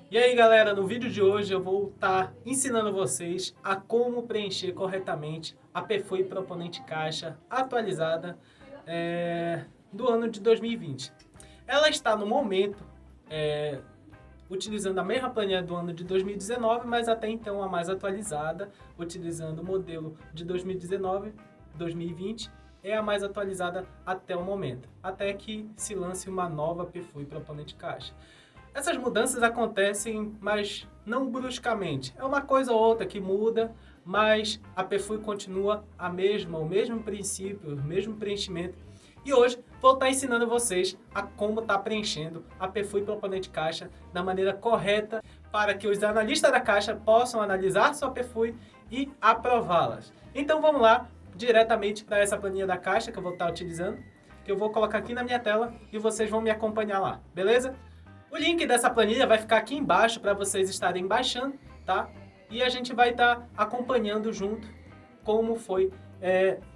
E aí galera, no vídeo de hoje eu vou estar ensinando vocês a como preencher corretamente a PFUI Proponente Caixa atualizada do ano de 2020. Ela está no momento utilizando a mesma planilha do ano de 2019, mas até então a mais atualizada, utilizando o modelo de 2019-2020, é a mais atualizada até o momento, até que se lance uma nova PFUI Proponente Caixa. Essas mudanças acontecem, mas não bruscamente. É uma coisa ou outra que muda, mas a PFUI continua a mesma, o mesmo princípio, o mesmo preenchimento. E hoje vou estar ensinando vocês a como estar preenchendo a PFUI Proponente Caixa da maneira correta para que os analistas da Caixa possam analisar sua PFUI e aprová-las. Então vamos lá, diretamente para essa planilha da Caixa que eu vou estar utilizando, que eu vou colocar aqui na minha tela e vocês vão me acompanhar lá, beleza? O link dessa planilha vai ficar aqui embaixo para vocês estarem baixando, tá? E a gente vai estar acompanhando junto como foi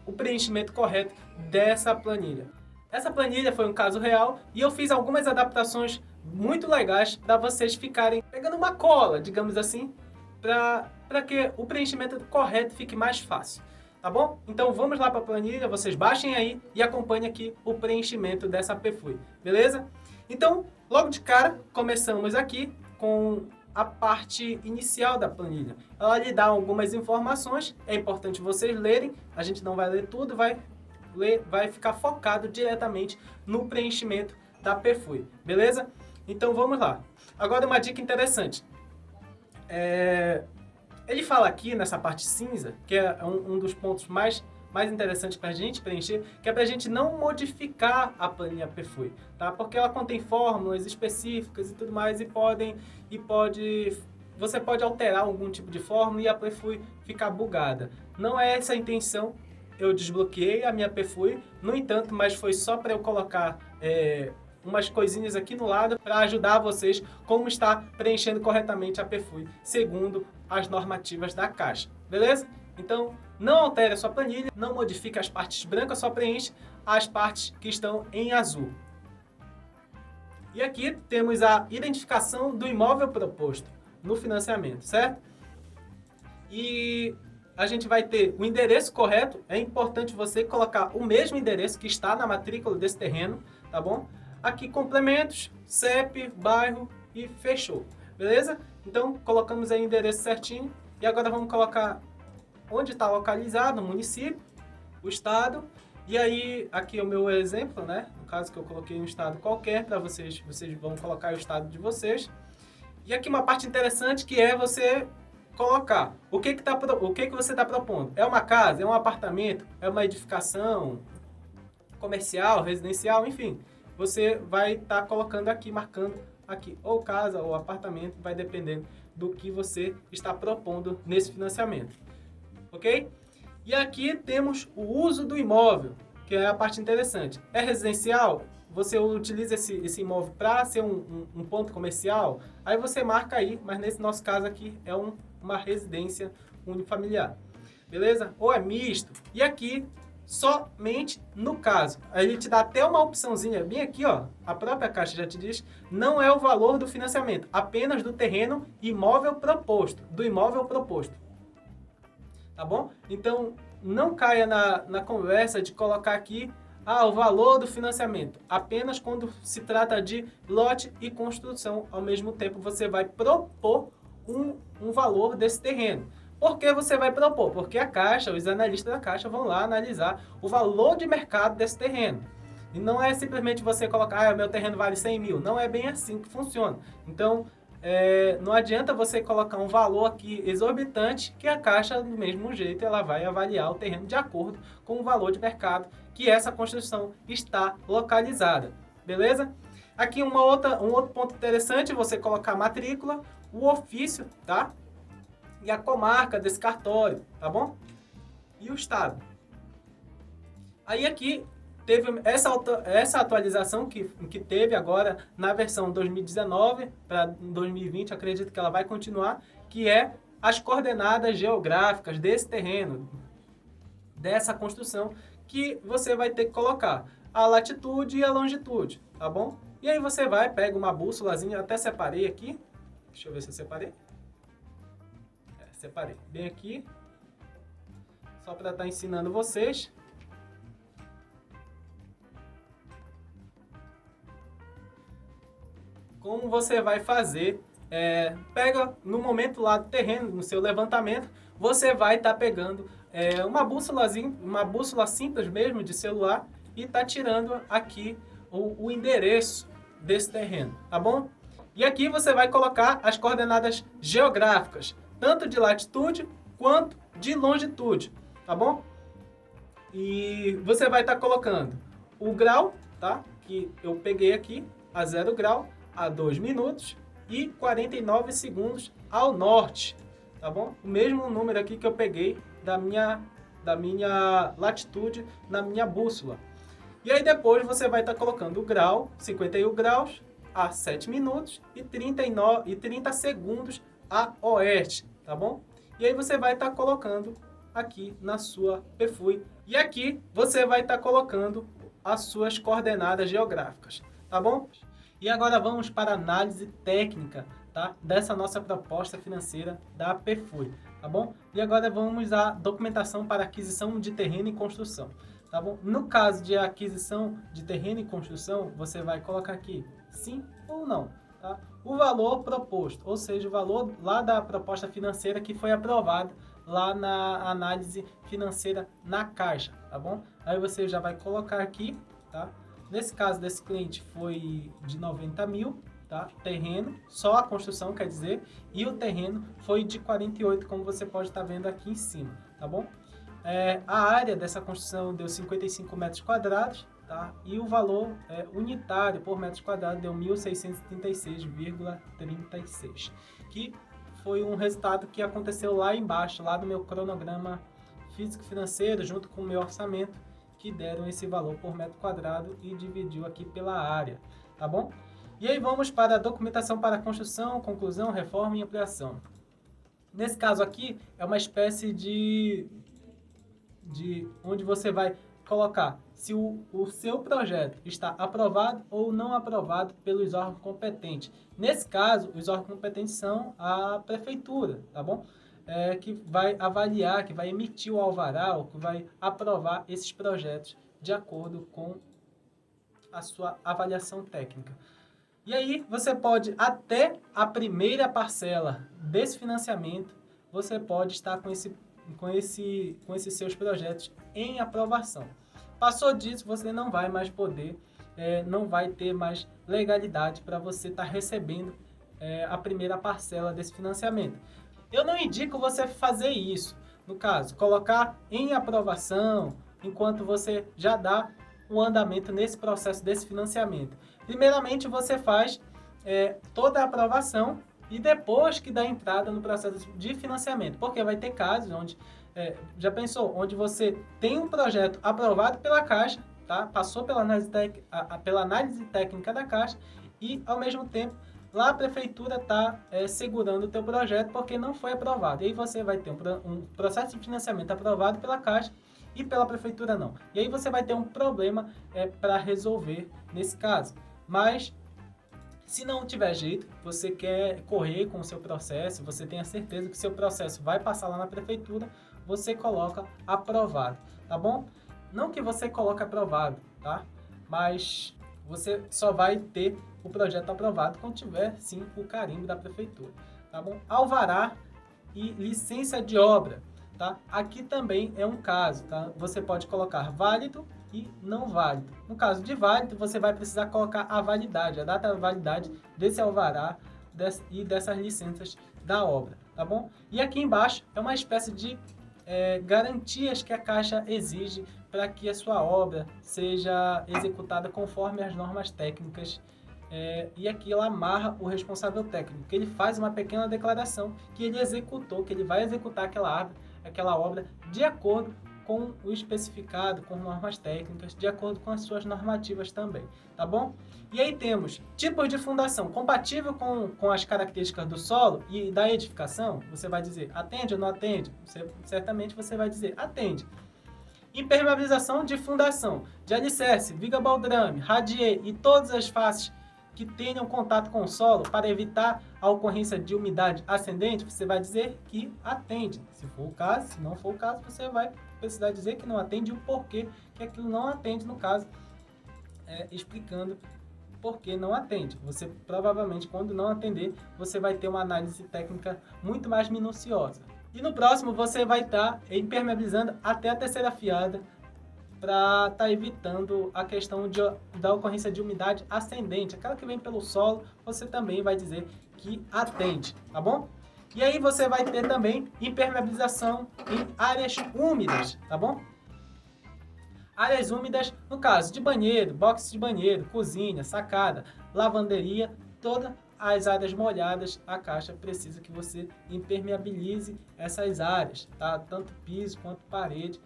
o preenchimento correto dessa planilha. Essa planilha foi um caso real e eu fiz algumas adaptações muito legais para vocês ficarem pegando uma cola, digamos assim, para que o preenchimento correto fique mais fácil. Tá bom? Então vamos lá para a planilha, vocês baixem aí e acompanhem aqui o preenchimento dessa PFUI, beleza? Então, logo de cara, começamos aqui com a parte inicial da planilha. Ela lhe dá algumas informações, é importante vocês lerem, a gente não vai ler tudo, vai ficar focado diretamente no preenchimento da PFUI, beleza? Então vamos lá. Agora uma dica interessante. Ele fala aqui nessa parte cinza, que é um dos pontos mais interessantes para a gente preencher, que é para a gente não modificar a planilha PFUI, tá? Porque ela contém fórmulas específicas e tudo mais você pode alterar algum tipo de fórmula e a PFUI ficar bugada. Não é essa a intenção. Eu desbloqueei a minha PFUI, no entanto, mas foi só para eu colocar umas coisinhas aqui no lado para ajudar vocês como está preenchendo corretamente a PFUI, segundo as normativas da Caixa, beleza? Então, não altere a sua planilha, não modifique as partes brancas, só preenche as partes que estão em azul. E aqui temos a identificação do imóvel proposto no financiamento, certo? E a gente vai ter o endereço correto, é importante você colocar o mesmo endereço que está na matrícula desse terreno, tá bom? Aqui complementos, CEP, bairro e fechou, beleza? Então colocamos aí o endereço certinho e agora vamos colocar onde está localizado o município, o estado, e aí aqui é o meu exemplo, né? No caso que eu coloquei um estado qualquer para vocês vão colocar o estado de vocês. E aqui uma parte interessante que é você colocar o que você está propondo. É uma casa, é um apartamento, é uma edificação comercial, residencial, enfim. Você vai estar colocando aqui, marcando aqui, ou casa ou apartamento, vai dependendo do que você está propondo nesse financiamento. Ok? E aqui temos o uso do imóvel, que é a parte interessante. É residencial? Você utiliza esse imóvel para ser um ponto comercial? Aí você marca aí, mas nesse nosso caso aqui é uma residência unifamiliar. Beleza? Ou é misto. E aqui, somente no caso. Aí ele te dá até uma opçãozinha bem aqui, ó. A própria Caixa já te diz, não é o valor do financiamento, apenas do terreno imóvel proposto, do imóvel proposto. Tá bom? Então, não caia na conversa de colocar aqui o valor do financiamento. Apenas quando se trata de lote e construção. Ao mesmo tempo, você vai propor um valor desse terreno. Por que você vai propor? Porque a Caixa, os analistas da Caixa vão lá analisar o valor de mercado desse terreno. E não é simplesmente você colocar, meu terreno vale 100 mil. Não é bem assim que funciona. Então, não adianta você colocar um valor aqui exorbitante que a Caixa, do mesmo jeito, ela vai avaliar o terreno de acordo com o valor de mercado que essa construção está localizada. Beleza? Aqui um outro ponto interessante, você colocar a matrícula, o ofício, tá? E a comarca desse cartório, tá bom? E o estado. Aí aqui teve essa atualização que teve agora na versão 2019 para 2020, acredito que ela vai continuar, que é as coordenadas geográficas desse terreno, dessa construção, que você vai ter que colocar a latitude e a longitude, tá bom? E aí você pega uma bússolazinha, até separei aqui, Deixa eu ver se eu separei. Separei bem aqui. Só para estar ensinando vocês. Como você vai fazer. Pega no momento lá do terreno, no seu levantamento, você vai estar pegando uma bússola simples mesmo de celular e tá tirando aqui o endereço desse terreno, tá bom? E aqui você vai colocar as coordenadas geográficas, tanto de latitude quanto de longitude, tá bom? E você vai estar colocando o grau, tá? Que eu peguei aqui a 0 grau, a 2 minutos e 49 segundos ao norte, tá bom? O mesmo número aqui que eu peguei da minha latitude na minha bússola. E aí depois você vai estar colocando o grau, 51 graus a 7 minutos e 30 segundos a oeste, tá bom? E aí você vai estar colocando aqui na sua PFUI. E aqui você vai estar colocando as suas coordenadas geográficas, tá bom? E agora vamos para a análise técnica, tá? Dessa nossa proposta financeira da PFUI, tá bom? E agora vamos à documentação para aquisição de terreno e construção, tá bom? No caso de aquisição de terreno e construção, você vai colocar aqui sim ou não, tá? O valor proposto, ou seja, o valor lá da proposta financeira que foi aprovada lá na análise financeira na Caixa, tá bom? Aí você já vai colocar aqui, tá? Nesse caso desse cliente foi de 90 mil, tá? Terreno, só a construção quer dizer, e o terreno foi de 48, como você pode estar vendo aqui em cima, tá bom? A área dessa construção deu 55 metros quadrados, tá? E o valor unitário por metro quadrado deu 1.636,36, que foi um resultado que aconteceu lá embaixo, lá do meu cronograma físico-financeiro, junto com o meu orçamento, que deram esse valor por metro quadrado e dividiu aqui pela área, tá bom? E aí vamos para a documentação para construção, conclusão, reforma e ampliação. Nesse caso aqui, é uma espécie de onde você vai colocar se o seu projeto está aprovado ou não aprovado pelos órgãos competentes. Nesse caso, os órgãos competentes são a prefeitura, tá bom? Que vai avaliar, que vai emitir o alvará, ou que vai aprovar esses projetos de acordo com a sua avaliação técnica. E aí você pode, até a primeira parcela desse financiamento, você pode estar com esses seus projetos em aprovação. Passou disso, você não vai mais poder, não vai ter mais legalidade para você estar recebendo a primeira parcela desse financiamento. Eu não indico você fazer isso, no caso, colocar em aprovação enquanto você já dá o andamento nesse processo desse financiamento. Primeiramente, você faz toda a aprovação e depois que dá entrada no processo de financiamento, porque vai ter casos onde, já pensou, onde você tem um projeto aprovado pela Caixa, tá? Passou pela análise técnica da Caixa e, ao mesmo tempo, lá a prefeitura está segurando o teu projeto porque não foi aprovado. E aí você vai ter um processo de financiamento aprovado pela Caixa e pela prefeitura não. E aí você vai ter um problema para resolver nesse caso. Mas, se não tiver jeito, você quer correr com o seu processo, você tem a certeza que o seu processo vai passar lá na prefeitura, você coloca aprovado, tá bom? Não que você coloque aprovado, tá? Mas você só vai ter o projeto aprovado quando tiver, sim, o carimbo da prefeitura, tá bom? Alvará e licença de obra, tá? Aqui também é um caso, tá? Você pode colocar válido e não válido. No caso de válido, você vai precisar colocar a validade, a data de validade desse alvará e dessas licenças da obra, tá bom? E aqui embaixo é uma espécie de garantias que a Caixa exige para que a sua obra seja executada conforme as normas técnicas. E aqui ela amarra o responsável técnico, que ele faz uma pequena declaração que ele executou, que ele vai executar aquela obra de acordo com o especificado, com normas técnicas, de acordo com as suas normativas também, tá bom? E aí temos tipos de fundação compatível com as características do solo e da edificação. Você vai dizer atende ou não atende? Certamente você vai dizer atende. Impermeabilização de fundação, de alicerce, viga baldrame, radier e todas as faces que tenham contato com o solo para evitar a ocorrência de umidade ascendente, você vai dizer que atende. Se for o caso, se não for o caso, você vai precisar dizer que não atende e o porquê que aquilo não atende, no caso, explicando por que não atende. Você provavelmente, quando não atender, você vai ter uma análise técnica muito mais minuciosa. E no próximo você vai estar impermeabilizando até a terceira fiada para estar evitando a questão da ocorrência de umidade ascendente. Aquela que vem pelo solo, você também vai dizer que atende, tá bom? E aí você vai ter também impermeabilização em áreas úmidas, tá bom? Áreas úmidas, no caso de banheiro, box de banheiro, cozinha, sacada, lavanderia, todas as áreas molhadas, a caixa precisa que você impermeabilize essas áreas, tá? Tanto piso quanto parede,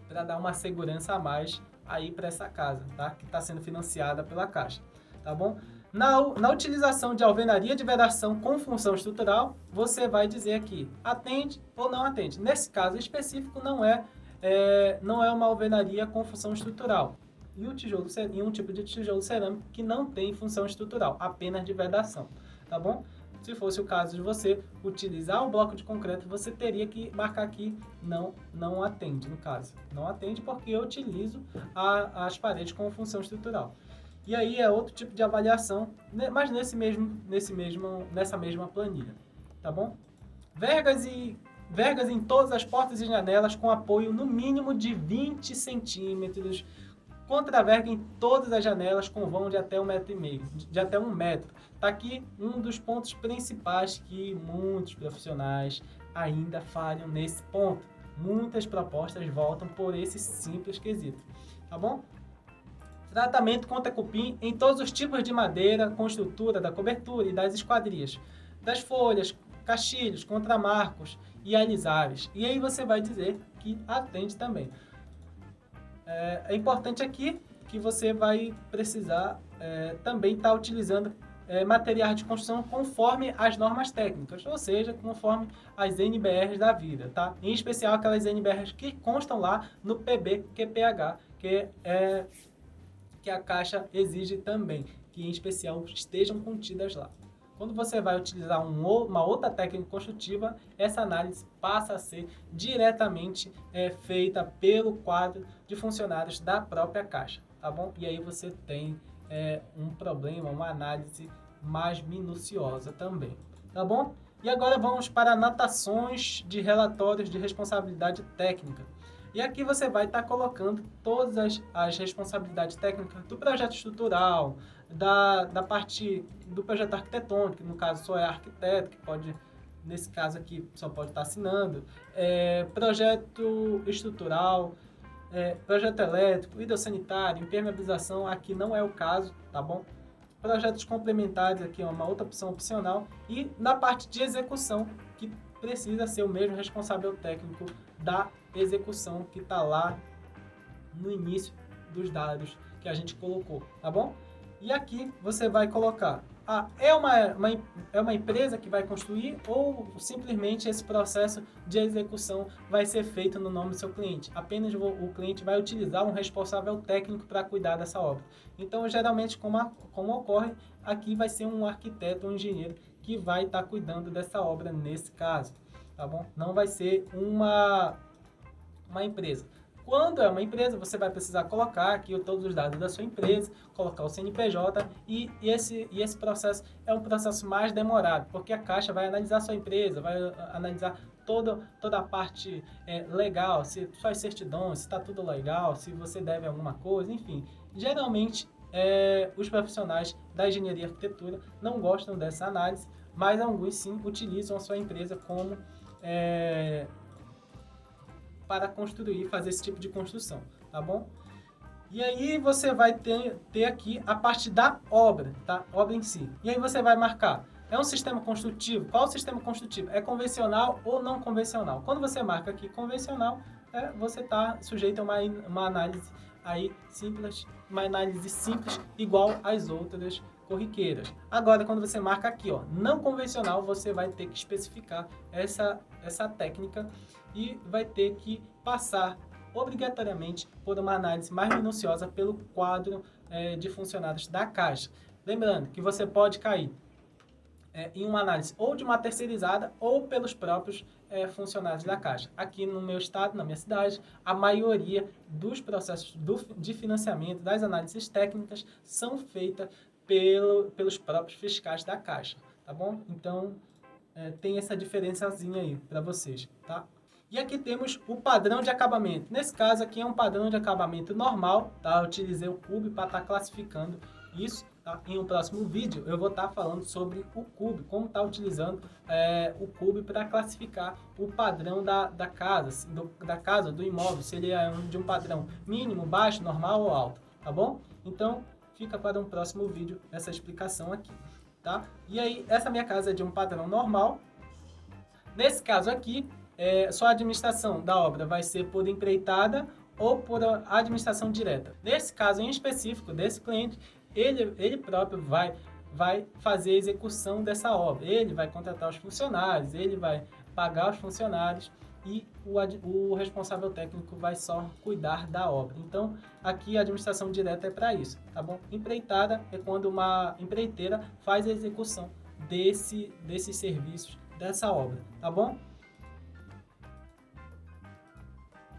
para dar uma segurança a mais aí para essa casa, tá? Que está sendo financiada pela Caixa, tá bom? Na utilização de alvenaria de vedação com função estrutural, você vai dizer aqui, atende ou não atende. Nesse caso específico, não é uma alvenaria com função estrutural. E um tipo de tijolo cerâmico que não tem função estrutural, apenas de vedação, tá bom? Se fosse o caso de você utilizar um bloco de concreto, você teria que marcar aqui não atende, no caso. Não atende porque eu utilizo as paredes com função estrutural. E aí é outro tipo de avaliação, mas nessa mesma planilha, tá bom? Vergas em todas as portas e janelas com apoio no mínimo de 20 centímetros, contra-verga em todas as janelas com vão de até 1,5 m, de até 1 metro. Está aqui um dos pontos principais que muitos profissionais ainda falham nesse ponto. Muitas propostas voltam por esse simples quesito, tá bom? Tratamento contra cupim em todos os tipos de madeira com estrutura da cobertura e das esquadrias, das folhas, caixilhos, contramarcos e alisáveis. E aí você vai dizer que atende também. É importante aqui que você vai precisar também estar utilizando materiais de construção conforme as normas técnicas, ou seja, conforme as NBRs da vida, tá? Em especial aquelas NBRs que constam lá no PBQPH, que a Caixa exige também, que em especial estejam contidas lá. Quando você vai utilizar uma outra técnica construtiva, essa análise passa a ser diretamente feita pelo quadro de funcionários da própria Caixa, tá bom? E aí você tem um problema, uma análise mais minuciosa também, tá bom? E agora vamos para anotações de relatórios de responsabilidade técnica. E aqui você vai estar colocando todas as responsabilidades técnicas do projeto estrutural, da parte do projeto arquitetônico, que no caso só é arquiteto, que pode, nesse caso aqui, só pode estar assinando, projeto estrutural, projeto elétrico, hidrossanitário, impermeabilização, aqui não é o caso, tá bom? Projetos complementares, aqui é uma outra opção opcional, e na parte de execução, que precisa ser o mesmo responsável técnico da execução que está lá no início dos dados que a gente colocou, tá bom? E aqui você vai colocar, é uma empresa que vai construir ou simplesmente esse processo de execução vai ser feito no nome do seu cliente. Apenas o cliente vai utilizar um responsável técnico para cuidar dessa obra. Então, geralmente, como ocorre, aqui vai ser um arquiteto ou um engenheiro que vai estar cuidando dessa obra nesse caso, tá bom? Não vai ser uma empresa. Quando é uma empresa, você vai precisar colocar aqui todos os dados da sua empresa, colocar o CNPJ e esse processo é um processo mais demorado, porque a Caixa vai analisar a sua empresa, vai analisar toda a parte legal, se suas certidões, se está tudo legal, se você deve alguma coisa, enfim. Geralmente, os profissionais da engenharia e arquitetura não gostam dessa análise, mas alguns sim utilizam a sua empresa como para construir, fazer esse tipo de construção, tá bom? E aí você vai ter aqui a parte da obra, tá? Obra em si. E aí você vai marcar, é um sistema construtivo? Qual o sistema construtivo? É convencional ou não convencional? Quando você marca aqui convencional, você está sujeito a uma análise aí simples, uma análise simples igual às outras corriqueiras. Agora, quando você marca aqui, ó, não convencional, você vai ter que especificar essa técnica e vai ter que passar obrigatoriamente por uma análise mais minuciosa pelo quadro de funcionários da Caixa. Lembrando que você pode cair em uma análise ou de uma terceirizada ou pelos próprios funcionários da Caixa. Aqui no meu estado, na minha cidade, a maioria dos processos de financiamento, das análises técnicas, são feitas pelos próprios fiscais da Caixa, tá bom? Então, tem essa diferençazinha aí para vocês, tá? E aqui temos o padrão de acabamento. Nesse caso aqui é um padrão de acabamento normal, tá? Eu utilizei o Cube para estar classificando isso, tá? Em um próximo vídeo eu vou estar falando sobre o Cube, como estar utilizando o Cube para classificar o padrão da casa, do imóvel, se ele é de um padrão mínimo, baixo, normal ou alto, tá bom? Então, fica para um próximo vídeo essa explicação aqui, tá? E aí, essa minha casa é de um padrão normal. Nesse caso aqui, só a administração da obra vai ser por empreitada ou por administração direta. Nesse caso em específico desse cliente, ele próprio vai fazer a execução dessa obra. Ele vai contratar os funcionários, ele vai pagar os funcionários e o responsável técnico vai só cuidar da obra. Então, aqui a administração direta é para isso, tá bom? Empreitada é quando uma empreiteira faz a execução desses serviços, dessa obra, tá bom?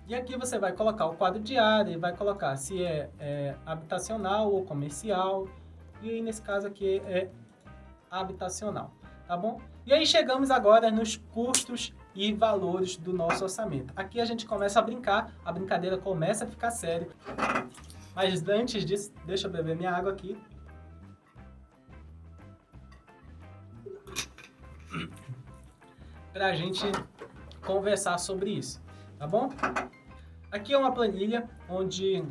E aqui você vai colocar o quadro de área e vai colocar se é habitacional ou comercial. E aí, nesse caso aqui é habitacional, tá bom? E aí chegamos agora nos custos e valores do nosso orçamento. Aqui a gente começa a brincar, a brincadeira começa a ficar séria. Mas antes disso, deixa eu beber minha água aqui. Pra gente conversar sobre isso, tá bom? Aqui é uma planilha onde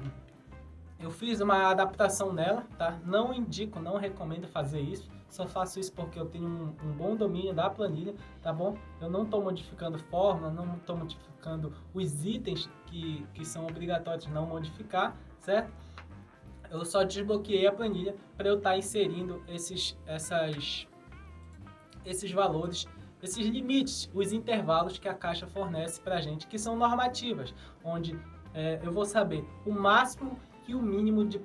eu fiz uma adaptação nela, tá? Não indico, não recomendo fazer isso. Só faço isso porque eu tenho um bom domínio da planilha, tá bom? Eu não estou modificando fórmula, não estou modificando os itens que são obrigatórios não modificar, certo? Eu só desbloqueei a planilha para eu estar inserindo esses valores, esses limites, os intervalos que a Caixa fornece para a gente, que são normativas, onde eu vou saber o máximo e o mínimo de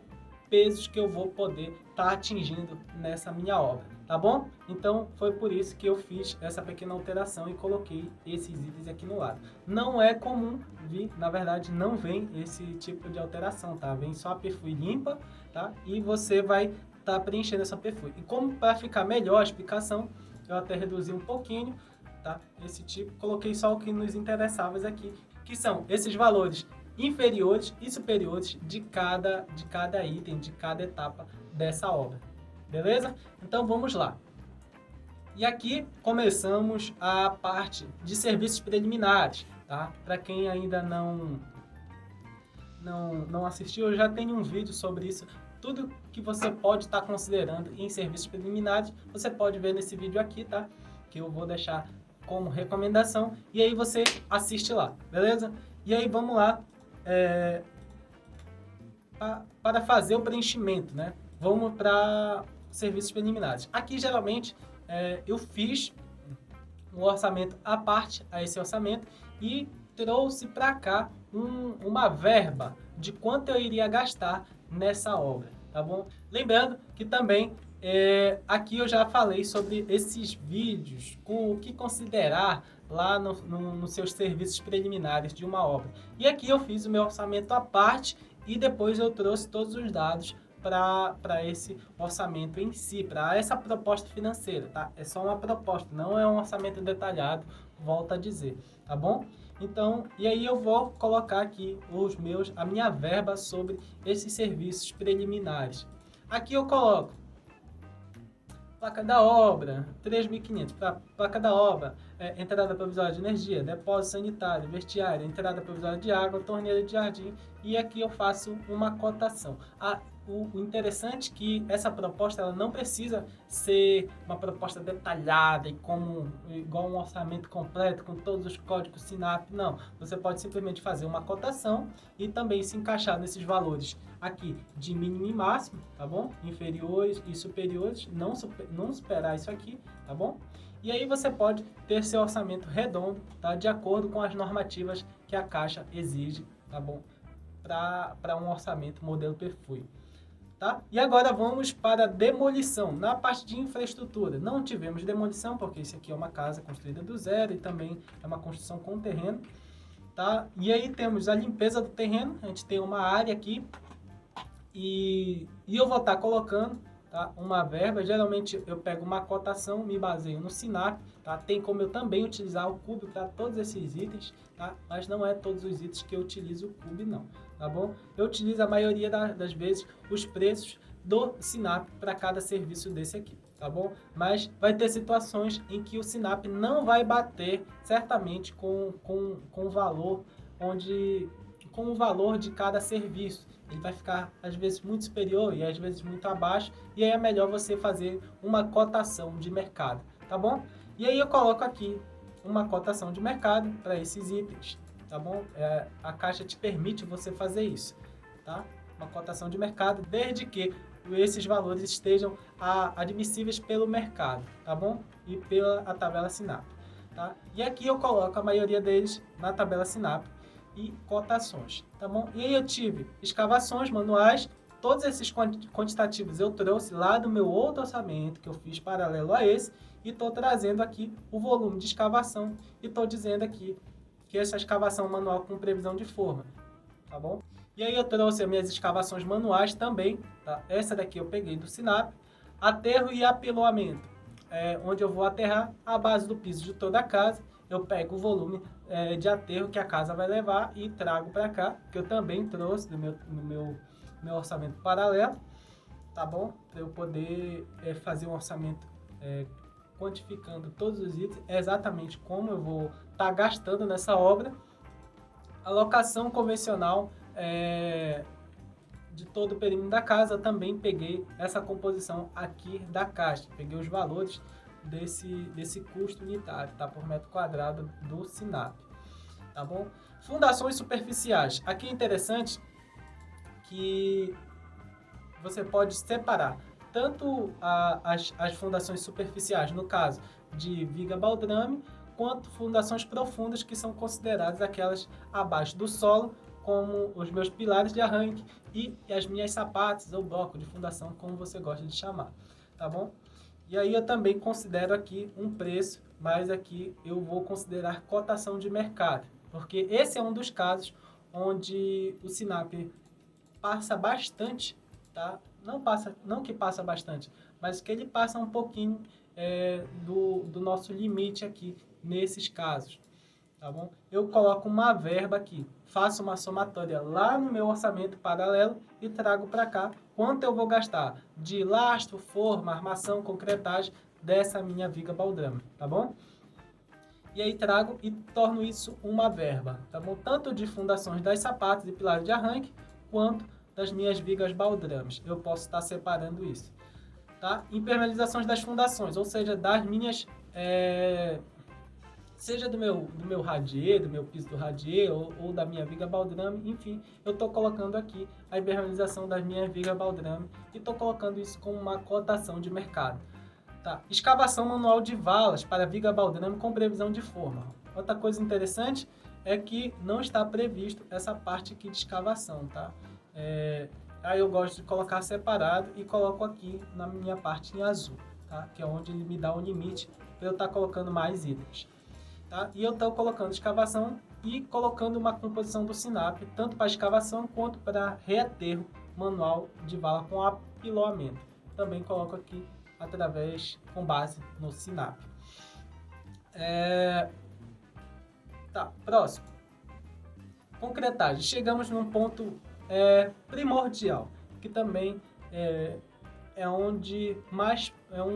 pesos que eu vou poder estar atingindo nessa minha obra, tá bom? Então, foi por isso que eu fiz essa pequena alteração e coloquei esses itens aqui no lado. Não é comum vir, na verdade, não vem esse tipo de alteração, tá? Vem só a perfil limpa, tá? E você vai estar preenchendo essa perfil. E como para ficar melhor a explicação, eu até reduzi um pouquinho, tá? Esse tipo, coloquei só o que nos interessava aqui, que são esses valores inferiores e superiores de cada item, de cada etapa dessa obra. Beleza? Então vamos lá. E aqui começamos a parte de serviços preliminares, tá? Para quem ainda não assistiu, eu já tenho um vídeo sobre isso. Tudo que você pode estar considerando em serviços preliminares, você pode ver nesse vídeo aqui, tá? Que eu vou deixar como recomendação. E aí você assiste lá, beleza? E aí vamos lá para fazer o preenchimento, né? Vamos para serviços preliminares. Aqui, geralmente, eu fiz um orçamento à parte a esse orçamento e trouxe para cá uma verba de quanto eu iria gastar nessa obra, tá bom? Lembrando que também aqui eu já falei sobre esses vídeos, com o que considerar lá nos seus serviços preliminares de uma obra. E aqui eu fiz o meu orçamento à parte e depois eu trouxe todos os dados para esse orçamento em si, para essa proposta financeira, tá? É só uma proposta, não é um orçamento detalhado, volto a dizer, tá bom? Então, e aí eu vou colocar aqui a minha verba sobre esses serviços preliminares. Aqui eu coloco placa da obra, 3.500 para placa da obra, entrada provisória de energia, depósito sanitário, vestiário, entrada provisória de água, torneira de jardim, e aqui eu faço uma cotação. O interessante é que essa proposta ela não precisa ser uma proposta detalhada e igual um orçamento completo com todos os códigos SINAP, não. Você pode simplesmente fazer uma cotação e também se encaixar nesses valores aqui de mínimo e máximo, tá bom? Inferiores e superiores, não superar isso aqui, tá bom? E aí você pode ter seu orçamento redondo, tá? De acordo com as normativas que a Caixa exige, tá bom? Para um orçamento modelo perfil. Tá? E agora vamos para a demolição. Na parte de infraestrutura, não tivemos demolição, porque isso aqui é uma casa construída do zero e também é uma construção com terreno. Tá? E aí temos a limpeza do terreno, a gente tem uma área aqui e eu vou estar colocando, tá, uma verba. Geralmente eu pego uma cotação, me baseio no Sinap, tá? Tem como eu também utilizar o Cube para todos esses itens, tá? Mas não é todos os itens que eu utilizo o Cube não, tá bom? Eu utilizo a maioria das vezes os preços do Sinap para cada serviço desse aqui, tá bom? Mas vai ter situações em que o Sinap não vai bater certamente com o valor com o valor de cada serviço. Ele vai ficar às vezes muito superior e às vezes muito abaixo, e aí é melhor você fazer uma cotação de mercado, tá bom? E aí eu coloco aqui uma cotação de mercado para esses itens, tá bom? A Caixa te permite você fazer isso, tá? Uma cotação de mercado, desde que esses valores estejam admissíveis pelo mercado, tá bom? E pela a tabela Sinap, tá? E aqui eu coloco a maioria deles na tabela Sinap e cotações, tá bom? E aí eu tive escavações manuais, todos esses quantitativos eu trouxe lá do meu outro orçamento que eu fiz paralelo a esse, e estou trazendo aqui o volume de escavação e estou dizendo aqui que essa escavação manual com previsão de forma, tá bom? E aí eu trouxe as minhas escavações manuais também, tá? Essa daqui eu peguei do Sinap, aterro e apiloamento, onde eu vou aterrar a base do piso de toda a casa. Eu pego o volume de aterro que a casa vai levar e trago para cá, que eu também trouxe do meu orçamento paralelo, tá bom? Para eu poder fazer um orçamento quantificando todos os itens, exatamente como eu vou estar gastando nessa obra. A locação convencional de todo o perímetro da casa, eu também peguei essa composição aqui da caixa, peguei os valores desse custo unitário, tá? Por metro quadrado do Sinap, tá bom? Fundações superficiais. Aqui é interessante que você pode separar tanto as fundações superficiais, no caso de viga baldrame, quanto fundações profundas, que são consideradas aquelas abaixo do solo, como os meus pilares de arranque e as minhas sapatas ou bloco de fundação, como você gosta de chamar, tá bom? E aí eu também considero aqui um preço, mas aqui eu vou considerar cotação de mercado, porque esse é um dos casos onde o Sinap passa bastante, tá? Não que passa bastante, mas que ele passa um pouquinho do nosso limite aqui nesses casos, tá bom? Eu coloco uma verba aqui, faço uma somatória lá no meu orçamento paralelo e trago para cá quanto eu vou gastar de lastro, forma, armação, concretagem dessa minha viga baldrame, tá bom? E aí trago e torno isso uma verba, tá bom? Tanto de fundações das sapatas e pilares de arranque, quanto das minhas vigas baldrames. Eu posso estar separando isso, tá? Impermeabilizações das fundações, ou seja, das minhas... seja do meu radier, do meu piso do radier ou da minha viga baldrame, enfim, eu estou colocando aqui a impermeabilização das minhas vigas baldrame e estou colocando isso como uma cotação de mercado. Tá? Escavação manual de valas para viga baldrame com previsão de forma. Outra coisa interessante é que não está previsto essa parte aqui de escavação, tá? Aí eu gosto de colocar separado e coloco aqui na minha parte em azul, tá? Que é onde ele me dá um limite para eu estar colocando mais itens. Tá? E eu estou colocando escavação e colocando uma composição do Sinap, tanto para escavação quanto para reaterro manual de vala com apiloamento. Também coloco aqui com base no Sinap. Tá, próximo. Concretagem. Chegamos num ponto primordial, que também é um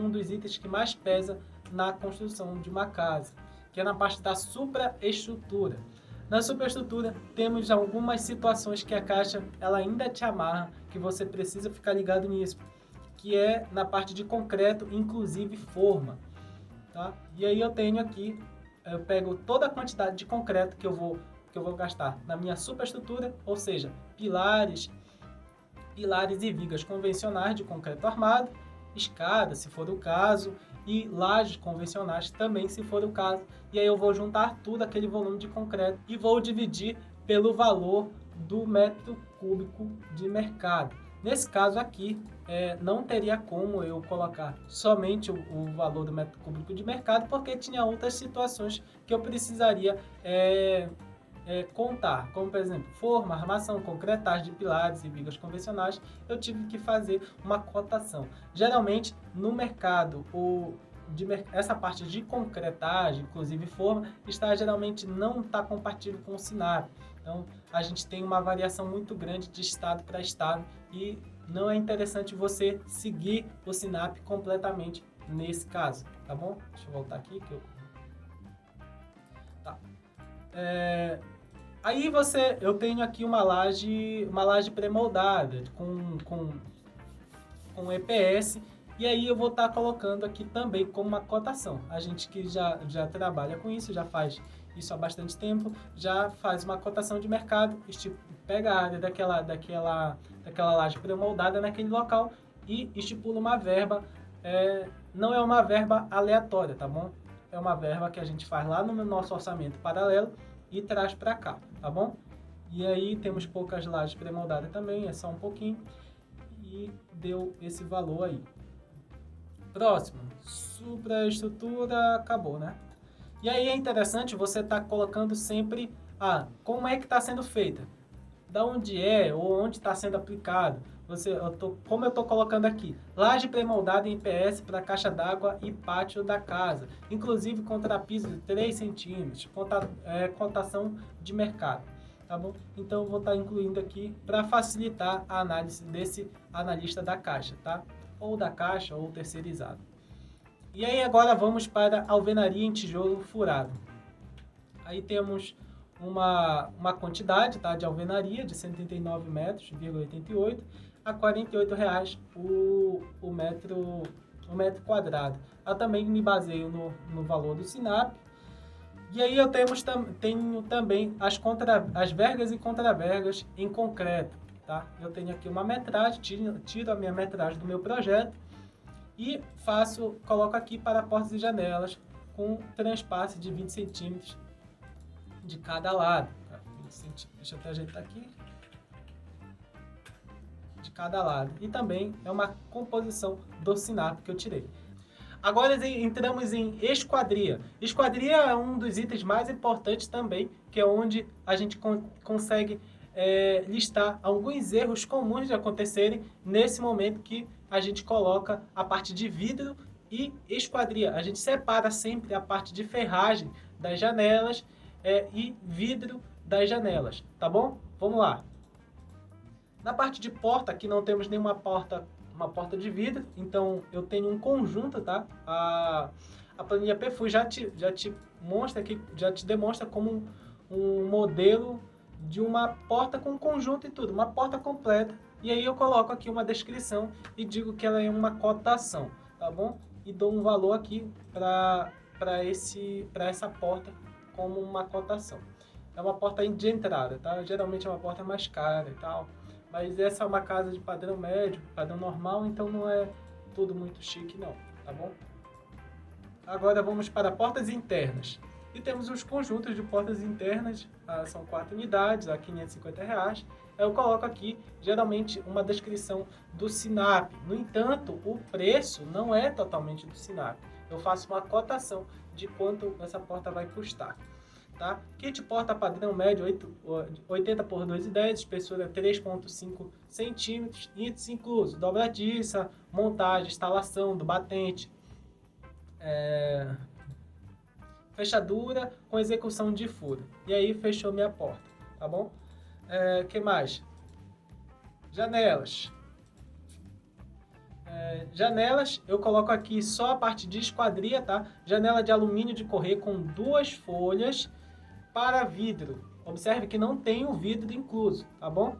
dos itens que mais pesa na construção de uma casa, que é na parte da supraestrutura. Na superestrutura, temos algumas situações que a Caixa ela ainda te amarra, que você precisa ficar ligado nisso, que é na parte de concreto, inclusive forma. Tá? E aí eu tenho aqui, eu pego toda a quantidade de concreto que eu vou gastar na minha superestrutura, ou seja, pilares e vigas convencionais de concreto armado, escada, se for o caso, e lajes convencionais também, se for o caso. E aí eu vou juntar tudo aquele volume de concreto e vou dividir pelo valor do metro cúbico de mercado, Nesse caso aqui, não teria como eu colocar somente o valor do metro cúbico de mercado, porque tinha outras situações que eu precisaria contar, como por exemplo, forma, armação, concretagem de pilares e vigas convencionais, eu tive que fazer uma cotação. Geralmente, no mercado, essa parte de concretagem, inclusive forma, geralmente não está compatível com o SINAPI. Então, a gente tem uma variação muito grande de estado para estado e não é interessante você seguir o SINAPI completamente nesse caso, tá bom? Deixa eu voltar aqui. Tá. Aí eu tenho aqui uma laje pré-moldada com EPS, e aí eu vou estar colocando aqui também como uma cotação. A gente que já trabalha com isso, já faz isso há bastante tempo, já faz uma cotação de mercado, pega a área daquela laje pré-moldada naquele local e estipula uma verba. Não é uma verba aleatória, tá bom? É uma verba que a gente faz lá no nosso orçamento paralelo e traz para cá, tá bom? E aí temos poucas lajes pré-moldadas também, é só um pouquinho, e deu esse valor aí. Próximo, supraestrutura, acabou, né? E aí é interessante você estar colocando sempre, como é que está sendo feita, da onde ou onde está sendo aplicado. Como eu estou colocando aqui, laje pré-moldada em IPS para caixa d'água e pátio da casa, inclusive contrapiso de 3 centímetros, cotação de mercado, tá bom? Então eu vou estar incluindo aqui para facilitar a análise desse analista da caixa, tá? Ou da caixa ou terceirizado. E aí agora vamos para alvenaria em tijolo furado. Aí temos uma quantidade, tá, de alvenaria de 139 metros, R$ a R$ 48,00 o metro quadrado. Eu também me baseio no valor do SINAPI. E aí eu tenho também as vergas e contravergas em concreto. Tá? Eu tenho aqui uma metragem, tiro a minha metragem do meu projeto e coloco aqui para portas e janelas com transpasse de 20 centímetros de cada lado. Deixa eu até ajeitar aqui. De cada lado. E também é uma composição do SINAPI que eu tirei. Agora entramos em esquadria. Esquadria é um dos itens mais importantes também, que é onde a gente consegue listar alguns erros comuns de acontecerem nesse momento que a gente coloca a parte de vidro e esquadria. A gente separa sempre a parte de ferragem das janelas e vidro das janelas, tá bom? Vamos lá. Na parte de porta, aqui não temos nenhuma porta, uma porta de vidro, então eu tenho um conjunto, tá? A planilha PFU já te demonstra como um modelo de uma porta com conjunto e tudo, uma porta completa. E aí eu coloco aqui uma descrição e digo que ela é uma cotação, tá bom? E dou um valor aqui para essa porta como uma cotação. É uma porta de entrada, tá? Geralmente é uma porta mais cara e tal. Mas essa é uma casa de padrão médio, padrão normal, então não é tudo muito chique não, tá bom? Agora vamos para portas internas. E temos os conjuntos de portas internas, são 4 unidades, a R$ 550. Eu coloco aqui, geralmente, uma descrição do SINAPI. No entanto, o preço não é totalmente do SINAPI. Eu faço uma cotação de quanto essa porta vai custar. Tá? Kit porta padrão médio 80 por 2,10, espessura 3,5 centímetros, itens inclusos, dobradiça, montagem, instalação do batente, fechadura com execução de furo. E aí fechou minha porta, tá bom? Que mais? Janelas. Janelas, eu coloco aqui só a parte de esquadria, tá? Janela de alumínio de correr com 2 folhas para vidro. Observe que não tem o vidro incluso, tá bom?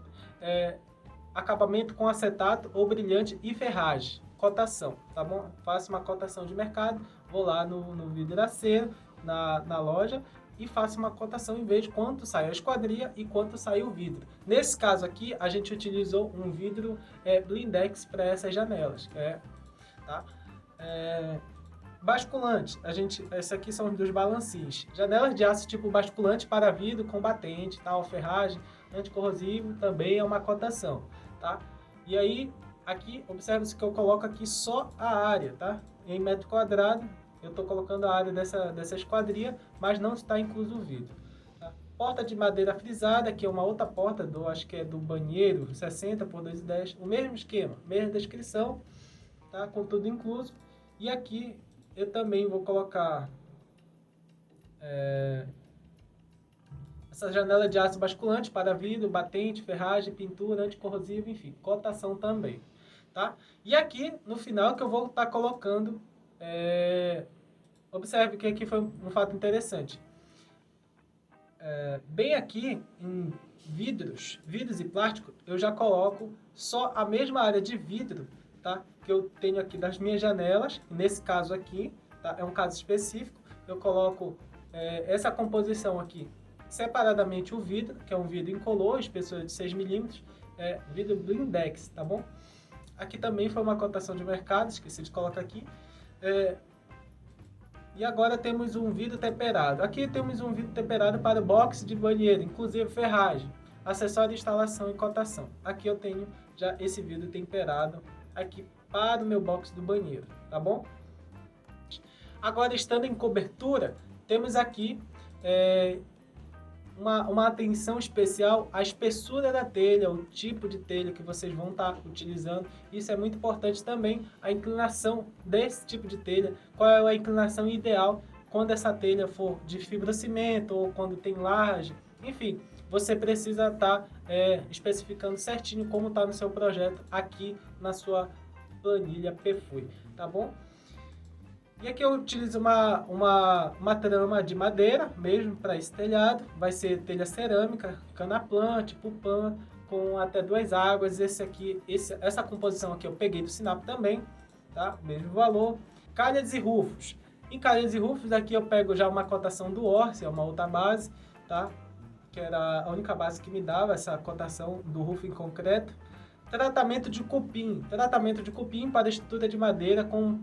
Acabamento com acetato ou brilhante e ferragem. Cotação, tá bom? Faço uma cotação de mercado, vou lá no vidraceiro, na loja, e faço uma cotação em vez de quanto sai a esquadria e quanto sai o vidro. Nesse caso aqui, a gente utilizou um vidro blindex para essas janelas. Tá? Basculante, esses aqui são dos balancis. Janelas de aço tipo basculante para vidro com batente, tal, ferragem, anticorrosivo, também é uma cotação. Tá? E aí, aqui, observe-se que eu coloco aqui só a área, tá? Em metro quadrado, eu estou colocando a área dessa esquadria, mas não está incluso o vidro. Tá? Porta de madeira frisada, que é uma outra porta, acho que é do banheiro, 60 por 2,10. O mesmo esquema, mesma descrição, tá? Com tudo incluso. E aqui eu também vou colocar essa janela de aço basculante para vidro, batente, ferragem, pintura, anticorrosivo, enfim, cotação também. Tá? E aqui, no final, que eu vou estar colocando, observe que aqui foi um fato interessante. Bem aqui, em vidros e plástico, eu já coloco só a mesma área de vidro, tá? Que eu tenho aqui das minhas janelas, nesse caso aqui, tá? É um caso específico, eu coloco essa composição aqui, separadamente o vidro, que é um vidro incolor, espessura de 6 milímetros, vidro blindex, tá bom? Aqui também foi uma cotação de mercado, esqueci de colocar aqui. E agora temos um vidro temperado. Aqui temos um vidro temperado para box de banheiro, inclusive ferragem, acessório de instalação e cotação. Aqui eu tenho já esse vidro temperado aqui para o meu box do banheiro, tá bom? Agora, estando em cobertura, temos aqui uma atenção especial à espessura da telha, o tipo de telha que vocês vão estar utilizando. Isso é muito importante também, a inclinação desse tipo de telha, qual é a inclinação ideal quando essa telha for de fibrocimento ou quando tem laje, enfim, você precisa estar especificando certinho como está no seu projeto aqui na sua planilha PFUI, tá bom? E aqui eu utilizo uma trama de madeira mesmo para esse telhado. Vai ser telha cerâmica, canaplante, pupã, com até 2 águas. Essa composição aqui eu peguei do Sinap também, tá? Mesmo valor. Calhas e rufos. Em calhas e rufos aqui eu pego já uma cotação do Orce, é uma outra base, tá? Que era a única base que me dava essa cotação do rufo em concreto. Tratamento de cupim. Tratamento de cupim para estrutura de madeira com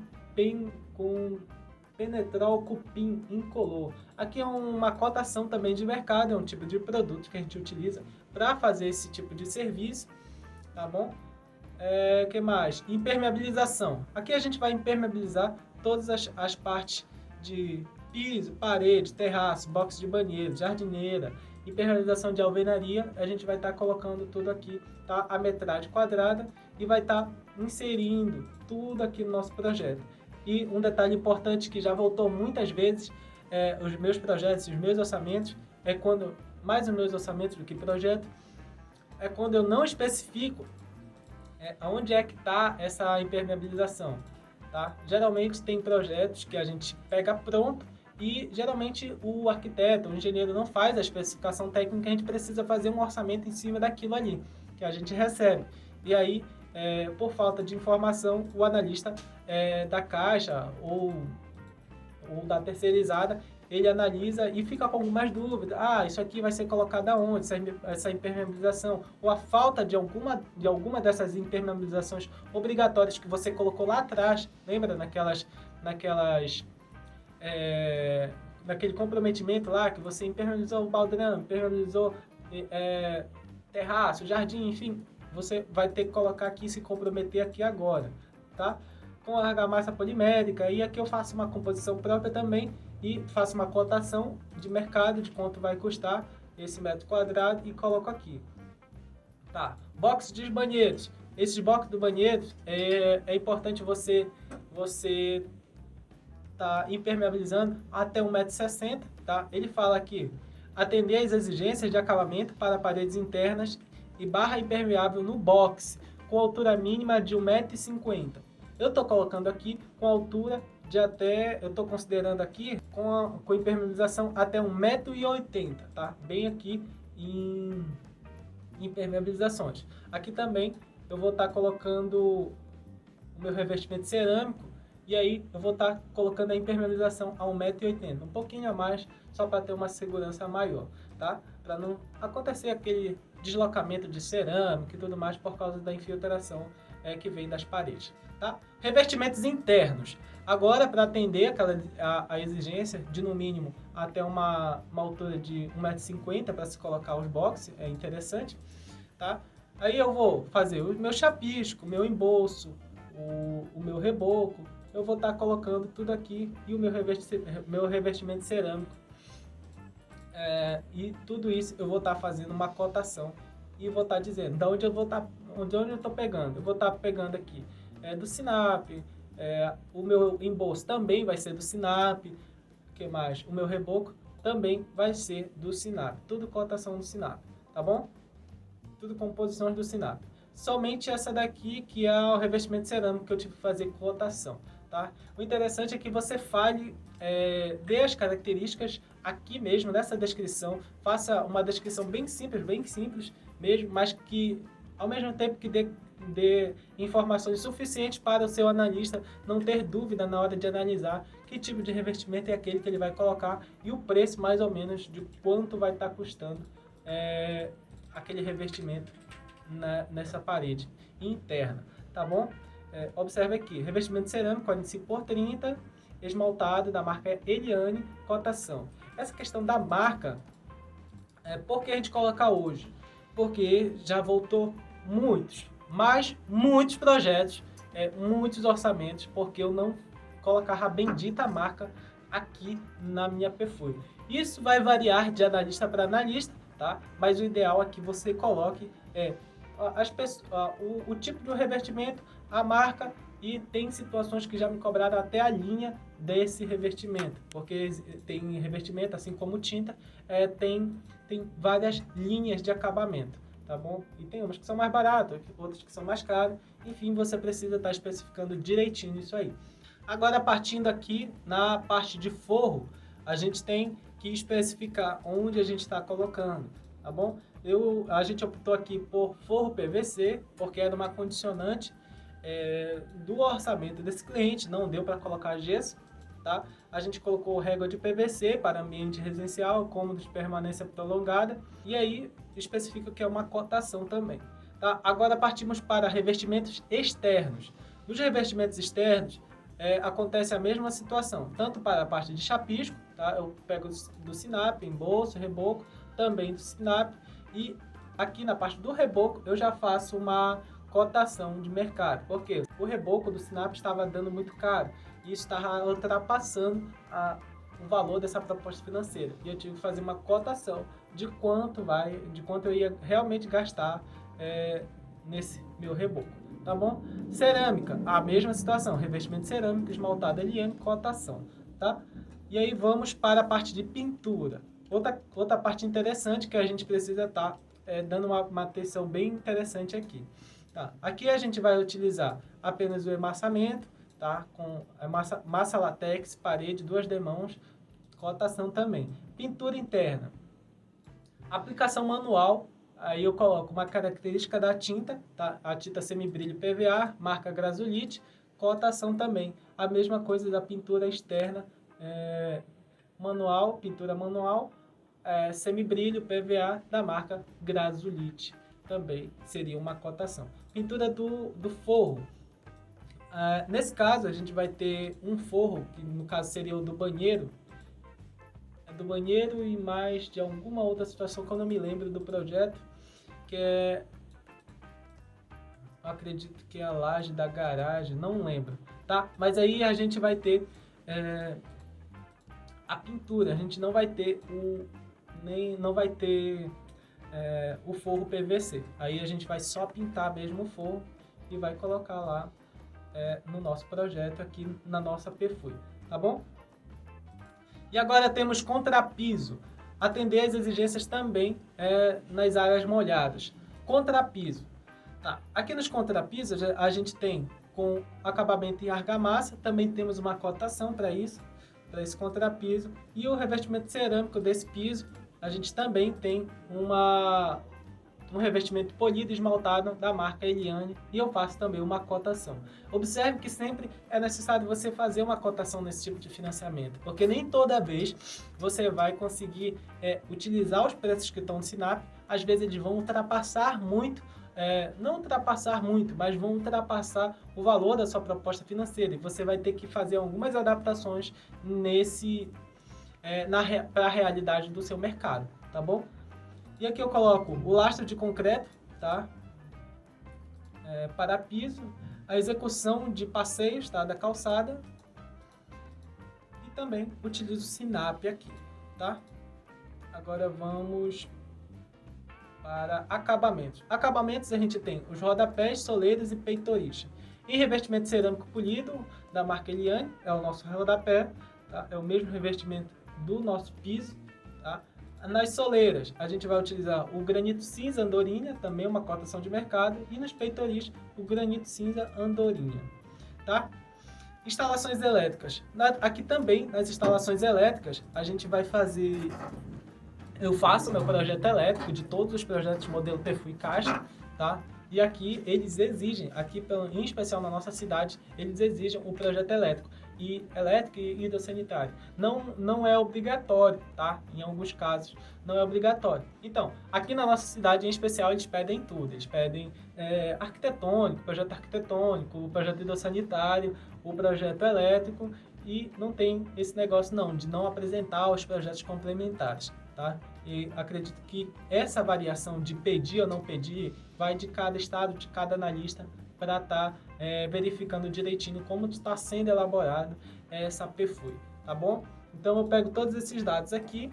Penetrol Cupim incolor. Aqui é uma cotação também de mercado, é um tipo de produto que a gente utiliza para fazer esse tipo de serviço, tá bom? Que mais? Impermeabilização. Aqui a gente vai impermeabilizar todas as partes de piso, parede, terraço, box de banheiro, jardineira, impermeabilização de alvenaria. A gente vai estar colocando tudo aqui, tá? A metragem quadrada e vai estar inserindo tudo aqui no nosso projeto. E um detalhe importante que já voltou muitas vezes, os meus projetos, os meus orçamentos, mais os meus orçamentos do que projeto, é quando eu não especifico aonde é que está essa impermeabilização, tá? Geralmente tem projetos que a gente pega pronto e geralmente o arquiteto, o engenheiro não faz a especificação técnica, a gente precisa fazer um orçamento em cima daquilo ali, que a gente recebe. E aí, por falta de informação, o analista da caixa ou da terceirizada, ele analisa e fica com algumas dúvidas. Isso aqui vai ser colocado aonde? Essa impermeabilização? Ou a falta de alguma dessas impermeabilizações obrigatórias que você colocou lá atrás. Lembra naquele comprometimento lá que você impermeabilizou o baldrame, impermeabilizou terraço, jardim, enfim. Você vai ter que colocar aqui e se comprometer aqui agora, tá? Com a argamassa polimérica, e aqui eu faço uma composição própria também e faço uma cotação de mercado de quanto vai custar esse metro quadrado e coloco aqui. Tá, box de banheiros. Esses boxes do banheiro é importante você tá impermeabilizando até 1,60 m, tá? Ele fala aqui, atender às exigências de acabamento para paredes internas e barra impermeável no box, com altura mínima de 1,50 m. Eu estou colocando aqui com altura de eu estou considerando aqui com impermeabilização até 1,80 m, tá? Bem aqui em impermeabilizações. Aqui também eu vou estar colocando o meu revestimento cerâmico e aí eu vou estar colocando a impermeabilização a 1,80 m, um pouquinho a mais, só para ter uma segurança maior, tá? Para não acontecer aquele deslocamento de cerâmica e tudo mais por causa da infiltração que vem das paredes, tá? Revestimentos internos. Agora, para atender a exigência de no mínimo até uma altura de 1,50 m para se colocar os boxes, é interessante, tá? Aí eu vou fazer o meu chapisco, o meu embolso, o meu reboco, eu vou estar colocando tudo aqui e o meu revestimento cerâmico. E tudo isso eu vou estar fazendo uma cotação e vou estar dizendo de onde eu estou pegando. Eu vou estar pegando aqui do Sinap, o meu embolso também vai ser do Sinap, o que mais? O meu reboco também vai ser do Sinap, tudo cotação do Sinap, tá bom? Tudo composições do Sinap. Somente essa daqui que é o revestimento cerâmico que eu tive que fazer cotação, tá? O interessante é que você fale, dê as características aqui mesmo, nessa descrição, faça uma descrição bem simples mesmo, mas que ao mesmo tempo que dê informações suficientes para o seu analista não ter dúvida na hora de analisar que tipo de revestimento é aquele que ele vai colocar e o preço mais ou menos de quanto vai estar custando aquele revestimento nessa parede interna, tá bom? Observe aqui, revestimento cerâmico 45 por 30, esmaltado da marca Eliane, cotação. Essa questão da marca, por que a gente coloca hoje? Porque já voltou muitos projetos, muitos orçamentos, porque eu não colocava a bendita marca aqui na minha Perfui. Isso vai variar de analista para analista, tá? Mas o ideal é que você coloque o tipo do revestimento, a marca, e tem situações que já me cobraram até a linha desse revestimento, porque tem revestimento, assim como tinta, tem várias linhas de acabamento, tá bom? E tem umas que são mais baratas, outras que são mais caras, enfim, você precisa estar especificando direitinho isso aí. Agora, partindo aqui na parte de forro, a gente tem que especificar onde a gente está colocando, tá bom? A gente optou aqui por forro PVC, porque era uma condicionante do orçamento desse cliente, não deu para colocar gesso, tá? A gente colocou régua de PVC para ambiente residencial, cômodo de permanência prolongada, e aí especifica que é uma cotação também, tá? Agora partimos para revestimentos externos. Nos revestimentos externos, acontece a mesma situação, tanto para a parte de chapisco, tá? Eu pego do Sinap, embolso, reboco, também do Sinap, e aqui na parte do reboco eu já faço uma cotação de mercado, porque o reboco do Sinap estava dando muito caro e estava ultrapassando o valor dessa proposta financeira, e eu tive que fazer uma cotação de quanto eu ia realmente gastar nesse meu reboco, tá bom? Cerâmica, a mesma situação, revestimento cerâmico, esmaltado Eliane, cotação, tá? E aí vamos para a parte de pintura. Outra parte interessante que a gente precisa estar dando uma atenção bem interessante aqui. Tá? Aqui a gente vai utilizar apenas o emassamento, tá? Com a massa latex, parede, 2 demãos, cotação também. Pintura interna. Aplicação manual, aí eu coloco uma característica da tinta, tá? A tinta semibrilho PVA, marca Grasulite, cotação também. A mesma coisa da pintura externa, manual, pintura manual, semibrilho PVA da marca Grasulite, também seria uma cotação. Pintura do forro. Nesse caso, a gente vai ter um forro, que no caso seria o do banheiro. Do banheiro e mais de alguma outra situação que eu não me lembro do projeto, que eu acredito que é a laje da garagem, não lembro, tá? Mas aí a gente vai ter a pintura, a gente não vai ter o forro PVC. Aí a gente vai só pintar mesmo o forro e vai colocar lá no nosso projeto aqui na nossa Perfui, tá bom? E agora temos contrapiso. Atender às exigências também nas áreas molhadas. Contrapiso. Tá. Aqui nos contrapisos a gente tem com acabamento em argamassa, também temos uma cotação para isso, para esse contrapiso. E o revestimento cerâmico desse piso, a gente também tem um revestimento polido e esmaltado da marca Eliane, e eu faço também uma cotação. Observe que sempre é necessário você fazer uma cotação nesse tipo de financiamento, porque nem toda vez você vai conseguir utilizar os preços que estão no Sinap. Às vezes eles vão ultrapassar muito, não ultrapassar muito, mas vão ultrapassar o valor da sua proposta financeira, e você vai ter que fazer algumas adaptações para a realidade do seu mercado, tá bom? E aqui eu coloco o lastro de concreto, tá? para piso, a execução de passeios, tá, da calçada, e também utilizo o SINAP aqui, tá? Agora vamos para acabamentos. Acabamentos a gente tem os rodapés, soleiras e peitoris. E revestimento cerâmico polido da marca Eliane, é o nosso rodapé, tá? É o mesmo revestimento do nosso piso, tá? Nas soleiras, a gente vai utilizar o granito cinza andorinha, também uma cotação de mercado, e nos peitoris, o granito cinza andorinha, tá? Instalações elétricas. Aqui também, nas instalações elétricas, a gente vai fazer... Eu faço meu projeto elétrico de todos os projetos modelo perfil e caixa, tá? E aqui eles exigem, em especial na nossa cidade, eles exigem o projeto elétrico e hidrossanitário. Não é obrigatório, tá? Em alguns casos não é obrigatório. Então, aqui na nossa cidade em especial eles pedem tudo. Eles pedem arquitetônico, o projeto hidrossanitário, o projeto elétrico, e não tem esse negócio não, de não apresentar os projetos complementares, tá? E acredito que essa variação de pedir ou não pedir vai de cada estado, de cada analista, para estar verificando direitinho como está sendo elaborado essa PFUI, tá bom? Então eu pego todos esses dados aqui,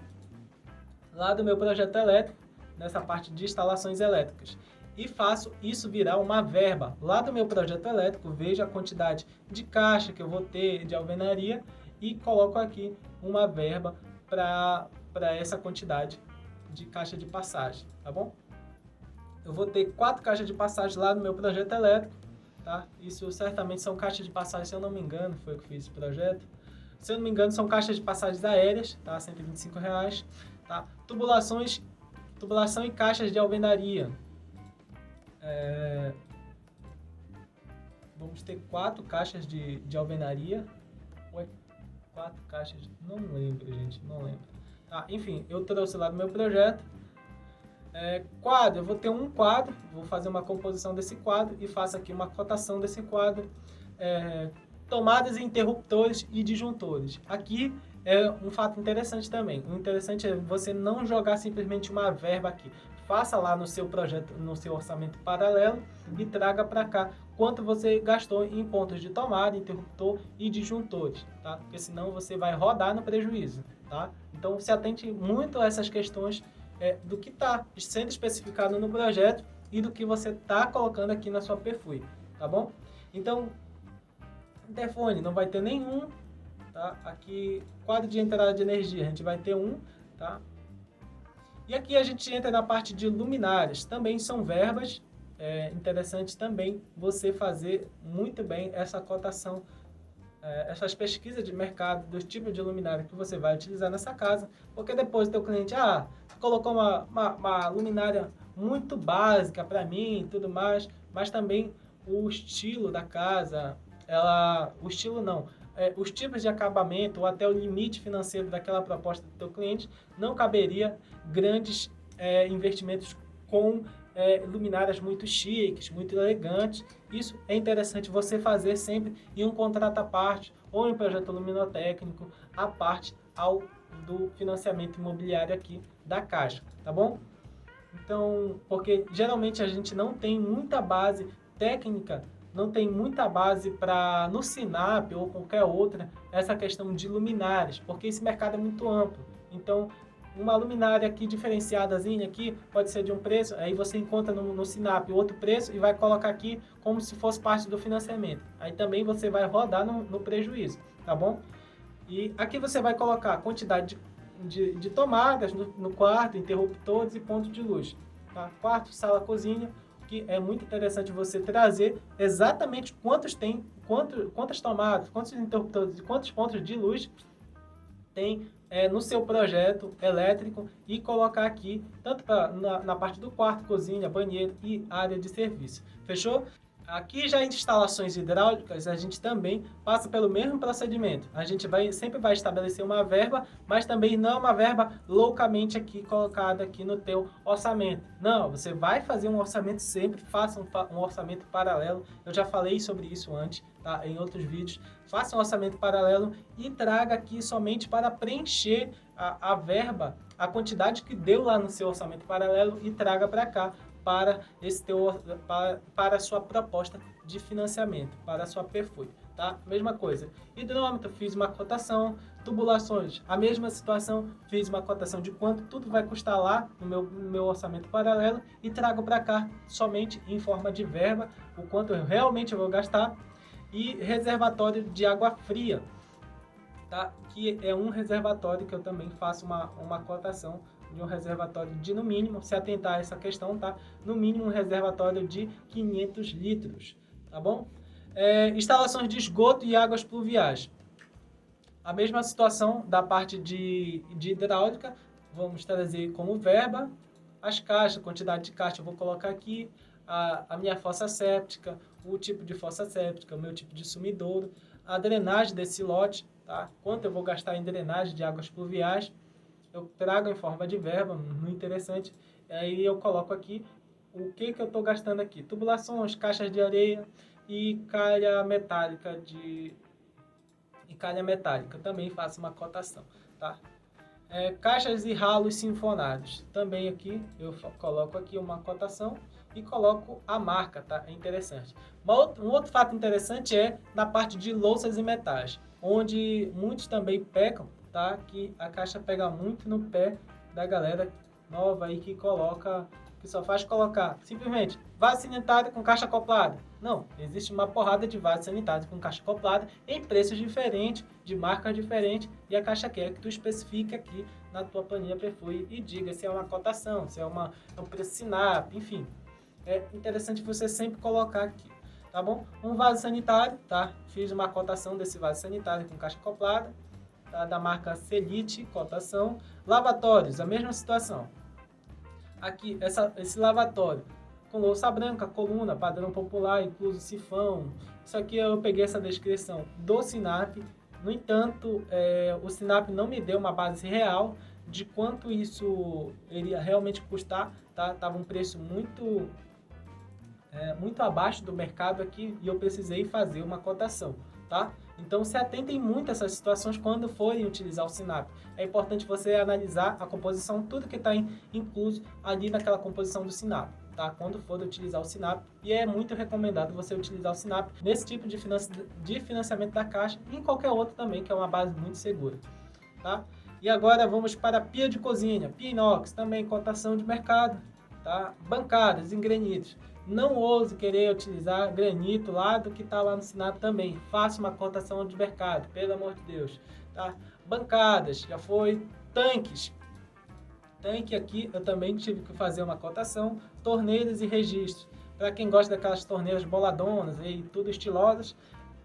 lá do meu projeto elétrico, nessa parte de instalações elétricas, e faço isso virar uma verba. Lá do meu projeto elétrico, vejo a quantidade de caixa que eu vou ter de alvenaria e coloco aqui uma verba para essa quantidade de caixa de passagem, tá bom? Eu vou ter 4 caixas de passagem lá no meu projeto elétrico, tá? Isso certamente são caixas de passagem, se eu não me engano, foi eu que fiz esse projeto. Se eu não me engano, são caixas de passagens aéreas, tá? R$125, tá? Tubulação e caixas de alvenaria. Vamos ter 4 caixas de alvenaria. Ué, 4 caixas, não lembro, gente, não lembro. Tá, enfim, eu trouxe lá no meu projeto. Quadro, eu vou ter um quadro, vou fazer uma composição desse quadro e faço aqui uma cotação desse quadro. Tomadas e interruptores e disjuntores. Aqui é um fato interessante também. O interessante é você não jogar simplesmente uma verba aqui. Faça lá no seu projeto, no seu orçamento paralelo e traga para cá quanto você gastou em pontos de tomada, interruptor e disjuntores, tá? Porque senão você vai rodar no prejuízo, tá? Então se atente muito a essas questões do que está sendo especificado no projeto e do que você está colocando aqui na sua PFUI, tá bom? Então, interfone não vai ter nenhum, tá? Aqui, quadro de entrada de energia, a gente vai ter um, tá? E aqui a gente entra na parte de luminárias, também são verbas, interessante também você fazer muito bem essa cotação, essas pesquisas de mercado dos tipos de luminária que você vai utilizar nessa casa, porque depois o teu cliente, colocou uma luminária muito básica para mim e tudo mais, mas também o estilo da casa, os tipos de acabamento ou até o limite financeiro daquela proposta do teu cliente, não caberia grandes investimentos com luminárias muito chiques, muito elegantes. Isso é interessante você fazer sempre em um contrato à parte ou em um projeto luminotécnico à parte do financiamento imobiliário aqui da Caixa, tá bom? Então, porque geralmente a gente não tem muita base técnica, não tem muita base para no SINAP ou qualquer outra essa questão de luminárias, porque esse mercado é muito amplo. Então, uma luminária aqui diferenciadazinha aqui pode ser de um preço, aí você encontra no SINAP outro preço e vai colocar aqui como se fosse parte do financiamento. Aí também você vai rodar no prejuízo, tá bom? E aqui você vai colocar a quantidade de tomadas no quarto, interruptores e pontos de luz, tá? Quarto, sala, cozinha, que é muito interessante você trazer exatamente quantas tomadas, quantos interruptores e quantos pontos de luz tem no seu projeto elétrico e colocar aqui, tanto na parte do quarto, cozinha, banheiro e área de serviço. Fechou? Aqui já em instalações hidráulicas, a gente também passa pelo mesmo procedimento. A gente sempre vai estabelecer uma verba, mas também não é uma verba loucamente aqui colocada aqui no teu orçamento. Não, você vai fazer um orçamento sempre, faça um orçamento paralelo. Eu já falei sobre isso antes, tá? Em outros vídeos. Faça um orçamento paralelo e traga aqui somente para preencher a verba, a quantidade que deu lá no seu orçamento paralelo e traga para cá, para esse teu, para a sua proposta de financiamento, para a sua PFUI, tá? Mesma coisa. Hidrômetro, fiz uma cotação. Tubulações, a mesma situação, fiz uma cotação de quanto tudo vai custar lá no meu orçamento paralelo e trago para cá somente em forma de verba, o quanto eu realmente vou gastar. E reservatório de água fria, tá? Que é um reservatório que eu também faço uma cotação de um reservatório de, no mínimo, se atentar a essa questão, tá? No mínimo um reservatório de 500 litros, tá bom? Instalações de esgoto e águas pluviais. A mesma situação da parte de hidráulica, vamos trazer como verba as caixas, quantidade de caixa, eu vou colocar aqui a minha fossa séptica, o tipo de fossa séptica, o meu tipo de sumidouro, a drenagem desse lote, tá? Quanto eu vou gastar em drenagem de águas pluviais, eu trago em forma de verba, muito interessante, aí eu coloco aqui o que eu estou gastando aqui, tubulações, caixas de areia e calha metálica também faço uma cotação, tá? Caixas e ralos sinfonados, também aqui eu coloco aqui uma cotação e coloco a marca, tá? É interessante. Um outro fato interessante é na parte de louças e metais, onde muitos também pecam, tá? Que a caixa pega muito no pé da galera nova aí que coloca, que só faz colocar simplesmente vaso sanitário com caixa acoplada. Não, existe uma porrada de vasos sanitários com caixa acoplada em preços diferentes, de marcas diferentes, e a caixa quer que tu especifique aqui na tua planilha PFUI e diga se é uma cotação, se é um preço SINAP, enfim. É interessante você sempre colocar aqui, tá bom? Um vaso sanitário, tá? Fiz uma cotação desse vaso sanitário com caixa acoplada, tá? Da marca Celite, cotação. Lavatórios, a mesma situação. Aqui, esse lavatório com louça branca, coluna, padrão popular, incluso sifão. Isso aqui eu peguei essa descrição do SINAP. No entanto, o SINAP não me deu uma base real de quanto isso iria realmente custar, tá? Tava um preço muito abaixo do mercado aqui e eu precisei fazer uma cotação, tá? Então se atentem muito a essas situações quando forem utilizar o SINAP. É importante você analisar a composição, tudo que está incluso ali naquela composição do SINAP, tá? Quando for utilizar o SINAP, e é muito recomendado você utilizar o SINAP nesse tipo de financiamento da Caixa e em qualquer outro também, que é uma base muito segura, tá? E agora vamos para a pia de cozinha, pia inox, também cotação de mercado, tá? Bancadas em granitos. Não ouse querer utilizar granito lá do que está lá no SINAP também. Faça uma cotação de mercado, pelo amor de Deus, tá? Bancadas, já foi. Tanques. Tanque aqui eu também tive que fazer uma cotação. Torneiras e registros. Para quem gosta daquelas torneiras boladonas e tudo estilosas,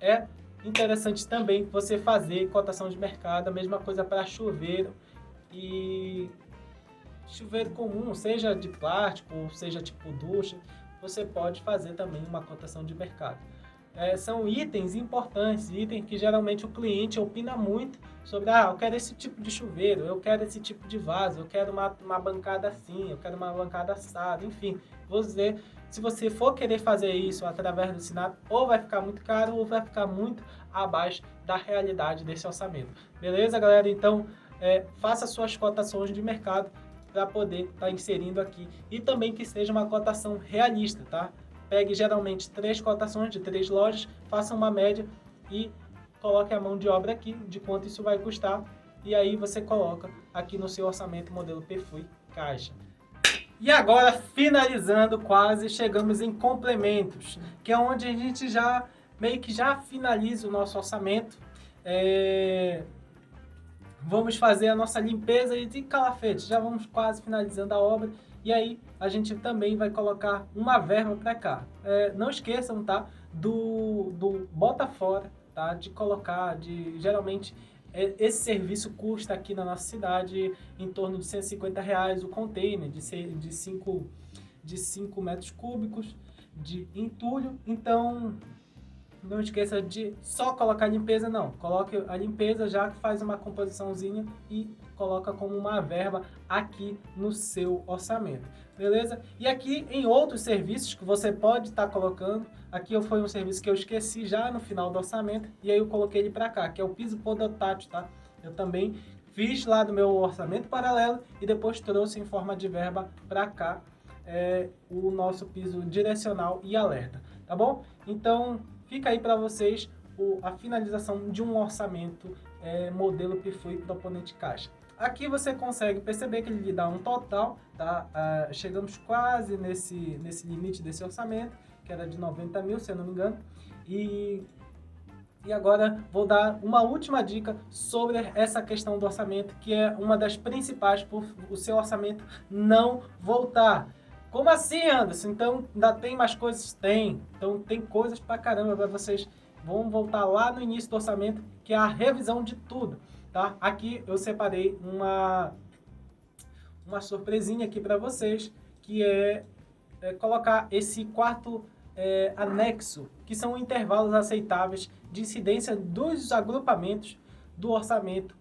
é interessante também você fazer cotação de mercado. A mesma coisa para chuveiro e chuveiro comum, seja de plástico, ou seja tipo ducha, você pode fazer também uma cotação de mercado. São itens importantes, itens que geralmente o cliente opina muito sobre, eu quero esse tipo de chuveiro, eu quero esse tipo de vaso, eu quero uma bancada assim, eu quero uma bancada assada, enfim. Se você for querer fazer isso através do SINAP, ou vai ficar muito caro ou vai ficar muito abaixo da realidade desse orçamento. Beleza, galera? Então, faça suas cotações de mercado para poder estar inserindo aqui. E também que seja uma cotação realista, tá? Pegue geralmente 3 cotações de 3 lojas, faça uma média e coloque a mão de obra aqui de quanto isso vai custar. E aí você coloca aqui no seu orçamento modelo PFUI Caixa. E agora, finalizando quase, chegamos em complementos, que é onde a gente já meio que já finaliza o nosso orçamento. Vamos fazer a nossa limpeza de calafete, já vamos quase finalizando a obra. E aí a gente também vai colocar uma verba para cá. Não esqueçam, tá? Do bota fora, tá? De colocar, geralmente esse serviço custa aqui na nossa cidade em torno de R$150 o container de 5 metros cúbicos de entulho. Então não esqueça de só colocar a limpeza, não. Coloque a limpeza, já faz uma composiçãozinha e coloca como uma verba aqui no seu orçamento, beleza? E aqui em outros serviços que você pode estar colocando, aqui foi um serviço que eu esqueci já no final do orçamento e aí eu coloquei ele para cá, que é o piso podotátil, tá? Eu também fiz lá do meu orçamento paralelo e depois trouxe em forma de verba para cá o nosso piso direcional e alerta, tá bom? Então, fica aí para vocês a finalização de um orçamento modelo PIFUI proponente caixa. Aqui você consegue perceber que ele lhe dá um total, tá? Chegamos quase nesse limite desse orçamento, que era de 90 mil, se eu não me engano. E agora vou dar uma última dica sobre essa questão do orçamento, que é uma das principais para o seu orçamento não voltar. Como assim, Anderson? Então ainda tem mais coisas? Tem. Então tem coisas pra caramba para vocês. Vamos voltar lá no início do orçamento, que é a revisão de tudo, tá? Aqui eu separei uma surpresinha aqui para vocês, que é colocar esse quarto anexo, que são intervalos aceitáveis de incidência dos agrupamentos do orçamento.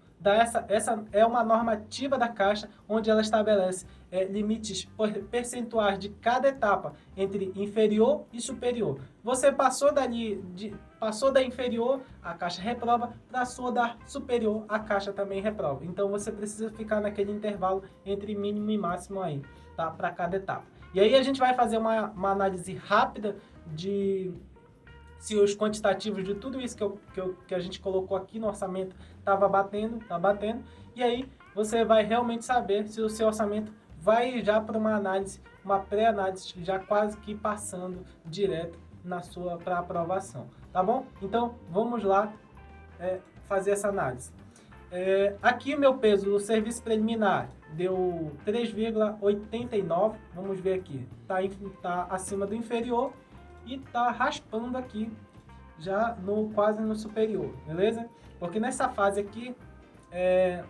Essa é uma normativa da Caixa, onde ela estabelece limites percentuais de cada etapa, entre inferior e superior. Você passou da inferior, a Caixa reprova, passou da superior, a Caixa também reprova. Então você precisa ficar naquele intervalo entre mínimo e máximo aí, tá? Para cada etapa. E aí a gente vai fazer uma análise rápida de se os quantitativos de tudo isso que a gente colocou aqui no orçamento tá batendo, e aí você vai realmente saber se o seu orçamento vai já para uma análise, uma pré-análise, já quase que passando direto para aprovação, tá bom? Então, vamos lá fazer essa análise. Aqui o meu peso no serviço preliminar deu 3,89, vamos ver aqui, tá acima do inferior, e tá raspando aqui já quase no superior, beleza? Porque nessa fase aqui é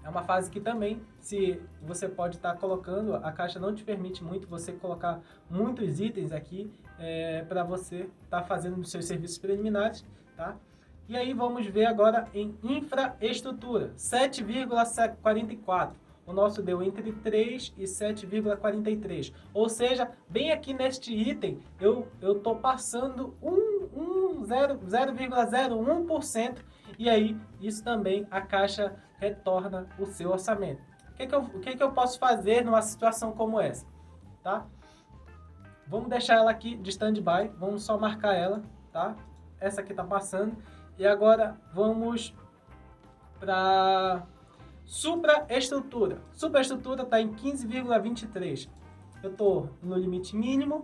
uma fase que também, se você pode estar colocando, a Caixa não te permite muito você colocar muitos itens aqui para você estar fazendo os seus serviços preliminares, tá? E aí vamos ver agora em infraestrutura, 7,44. O nosso deu entre 3 e 7,43. Ou seja, bem aqui neste item, eu estou passando 0,01%. E aí, isso também a Caixa retorna o seu orçamento. O que eu posso fazer numa situação como essa? Tá? Vamos deixar ela aqui de stand-by. Vamos só marcar ela, tá? Essa aqui está passando. E agora vamos para supraestrutura. Supraestrutura está em 15,23. Eu estou no limite mínimo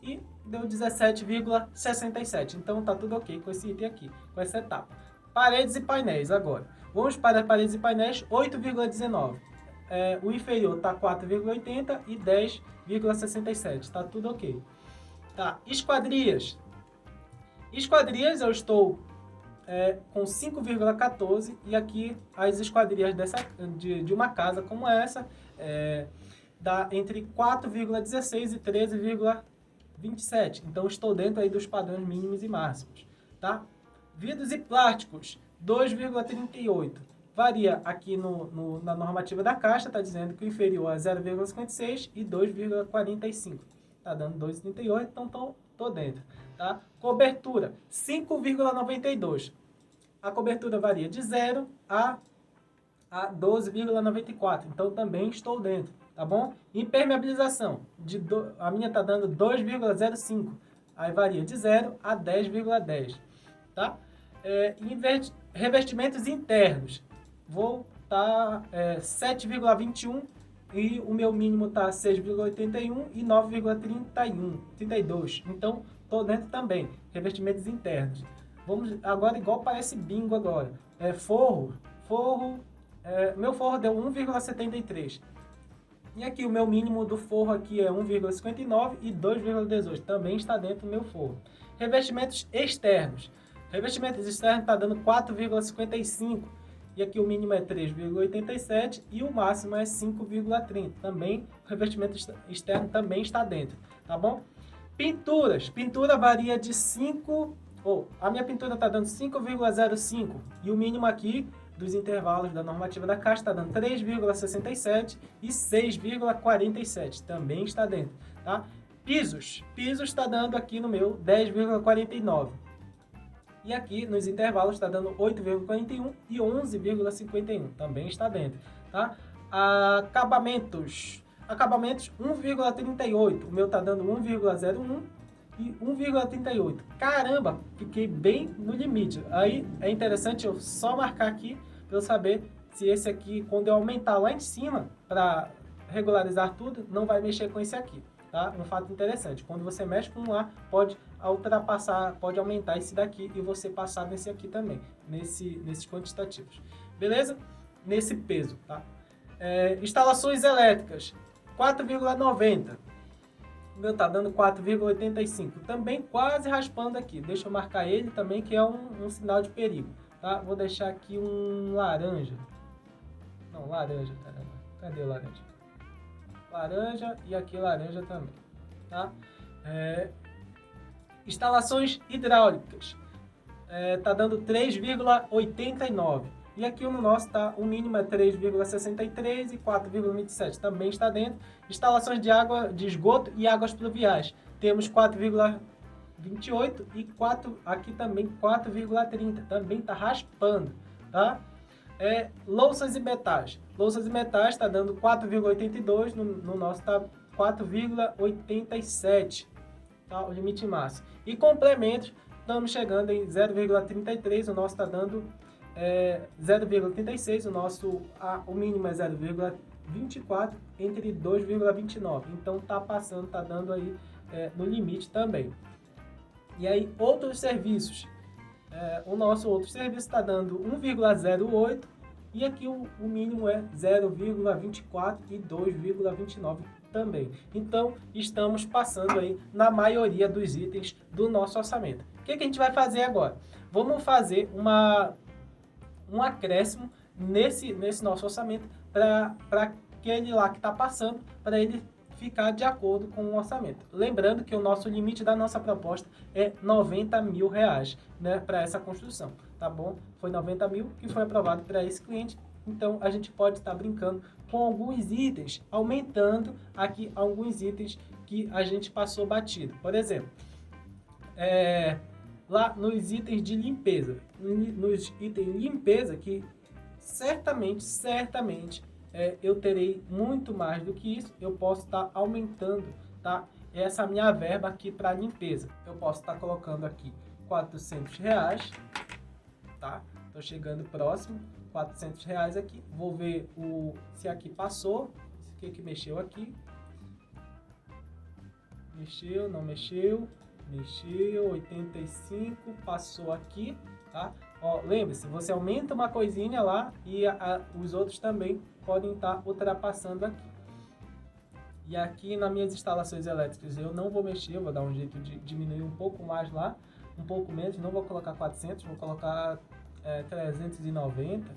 e deu 17,67. Então tá tudo ok com esse item aqui, com essa etapa. Paredes e painéis agora. Vamos para paredes e painéis, 8,19. O inferior está 4,80 e 10,67. Está tudo ok. Tá. Esquadrias. Esquadrias eu estou com 5,14 e aqui as esquadrias de uma casa como essa dá entre 4,16 e 13,27. Então estou dentro aí dos padrões mínimos e máximos, tá? Vidros e plásticos, 2,38. Varia aqui na normativa da Caixa, está dizendo que o inferior é 0,56 e 2,45. Está dando 2,38, então estou dentro. Tá? Cobertura, 5,92. A cobertura varia de 0 a 12,94. Então também estou dentro, tá bom? Impermeabilização, a minha está dando 2,05. Aí varia de 0 a 10,10. Tá? Revestimentos internos, vou estar 7,21 e o meu mínimo está 6,81 e 9,32. Então, estou dentro também. Revestimentos internos. Vamos agora, igual parece bingo agora. Meu forro deu 1,73. E aqui o meu mínimo do forro aqui é 1,59 e 2,18. Também está dentro do meu forro. Revestimentos externos. Revestimentos externos está dando 4,55. E aqui o mínimo é 3,87 e o máximo é 5,30. Também o revestimento externo também está dentro, tá bom? Pinturas. Pintura varia de 5... a minha pintura está dando 5,05 e o mínimo aqui dos intervalos da normativa da Caixa está dando 3,67 e 6,47. Também está dentro, tá? Pisos. Pisos está dando aqui no meu 10,49. E aqui nos intervalos está dando 8,41 e 11,51. Também está dentro, tá? Acabamentos. Acabamentos 1,38. O meu tá dando 1,01 e 1,38. Caramba, fiquei bem no limite. Aí é interessante eu só marcar aqui para eu saber se esse aqui, quando eu aumentar lá em cima para regularizar tudo, não vai mexer com esse aqui. Tá? Um fato interessante, quando você mexe com um lá, pode ultrapassar, pode aumentar esse daqui e você passar nesse aqui também, nesses quantitativos. Beleza? Nesse peso, tá? Instalações elétricas, 4,90. O meu tá dando 4,85. Também quase raspando aqui. Deixa eu marcar ele também, que é um sinal de perigo, tá? Vou deixar aqui um laranja. Não, laranja, caramba. Cadê o laranja? Laranja e aqui laranja também, tá? Instalações hidráulicas, tá dando 3,89 e aqui no nosso tá, o mínimo é 3,63 e 4,27, também está dentro. Instalações de água, de esgoto e águas pluviais, temos 4,28 e 4, aqui também 4,30, também tá raspando, tá? Louças e metais. Louças e metais está dando 4,82, no nosso está 4,87, tá? O limite máximo. E complementos, estamos chegando em 0,33, o nosso está dando 0,36, o mínimo é 0,24, entre 2,29. Então está passando, está dando aí no limite também. E aí, outros serviços. O nosso outro serviço está dando 1,08 e aqui o mínimo é 0,24 e 2,29 também. Então, estamos passando aí na maioria dos itens do nosso orçamento. O que a gente vai fazer agora? Vamos fazer um acréscimo nesse nosso orçamento para aquele lá que está passando, para ele ficar de acordo com o orçamento. Lembrando que o nosso limite da nossa proposta é 90 mil reais, né, para essa construção, tá bom? Foi 90 mil que foi aprovado para esse cliente, então a gente pode estar brincando com alguns itens, aumentando aqui alguns itens que a gente passou batido. Por exemplo, lá nos itens de limpeza, nos itens de limpeza que certamente eu terei muito mais do que isso, eu posso estar aumentando, tá? Essa minha verba aqui para limpeza. Eu posso estar colocando aqui R$400, tá? Tô chegando próximo, R$400 aqui. Vou ver se aqui passou, o que mexeu aqui. Mexeu, não mexeu, mexeu, 85, passou aqui, tá? Ó, lembre-se, você aumenta uma coisinha lá e os outros também podem estar ultrapassando aqui. E aqui nas minhas instalações elétricas eu não vou mexer, vou dar um jeito de diminuir um pouco mais lá, um pouco menos, não vou colocar 400, vou colocar 390.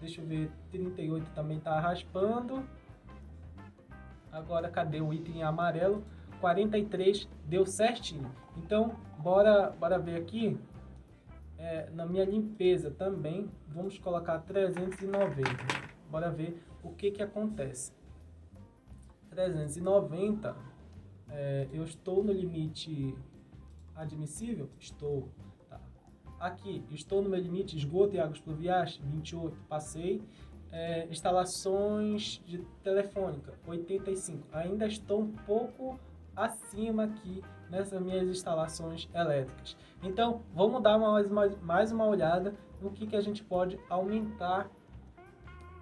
Deixa eu ver, 38 também está raspando. Agora cadê o item amarelo? 43 deu certinho. Então, bora ver aqui. Na minha limpeza também, vamos colocar 390. Bora ver o que acontece. 390, eu estou no limite admissível? Estou. Tá. Aqui, estou no meu limite esgoto e águas pluviais? 28, passei. Instalações de telefônica, 85. Ainda estou um pouco acima aqui nessas minhas instalações elétricas. Então, vamos dar mais uma olhada no que a gente pode aumentar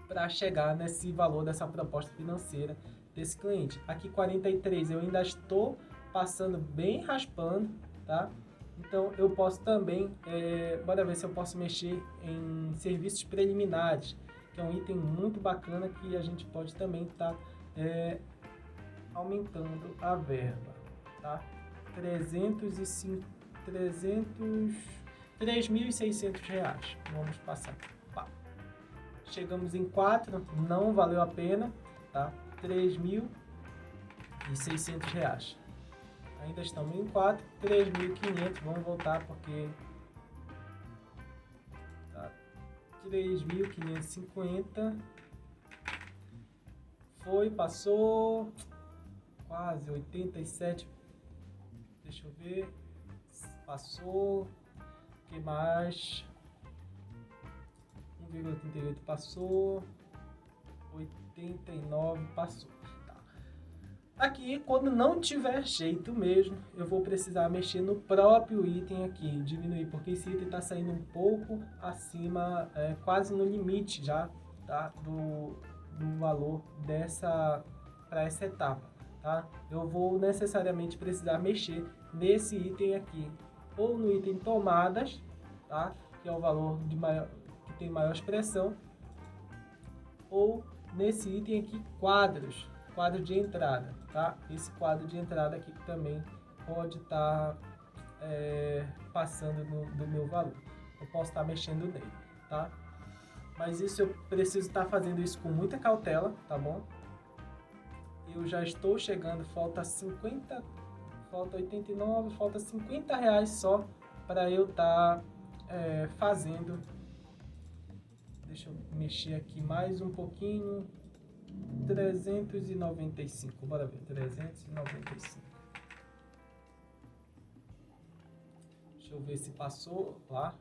para chegar nesse valor dessa proposta financeira desse cliente. Aqui 43 eu ainda estou passando bem raspando, tá? Então eu posso também, bora ver se eu posso mexer em serviços preliminares, que é um item muito bacana que a gente pode também estar aumentando a verba, tá? R$3.600. Vamos passar. Pá. Chegamos em 4, não valeu a pena, tá? R$3.600. Ainda estamos em 4, 3.500. Vamos voltar porque tá 3.550. Foi, passou quase 87. Deixa eu ver. Passou. O que mais? 1,38 passou. 89 passou. Tá. Aqui, quando não tiver jeito mesmo, eu vou precisar mexer no próprio item aqui, diminuir, porque esse item está saindo um pouco acima, quase no limite já, tá? do valor para essa etapa, tá? Eu vou necessariamente precisar mexer nesse item aqui, ou no item tomadas, tá? Que é o valor que tem maior expressão, ou nesse item aqui, quadro de entrada, tá? Esse quadro de entrada aqui também pode estar passando do meu valor. Eu posso estar mexendo nele, tá? Mas isso eu preciso estar fazendo isso com muita cautela, tá bom? Eu já estou chegando, falta 89, falta 50 reais só para eu estar fazendo. Deixa eu mexer aqui mais um pouquinho. 395, bora ver, 395. Deixa eu ver se passou lá.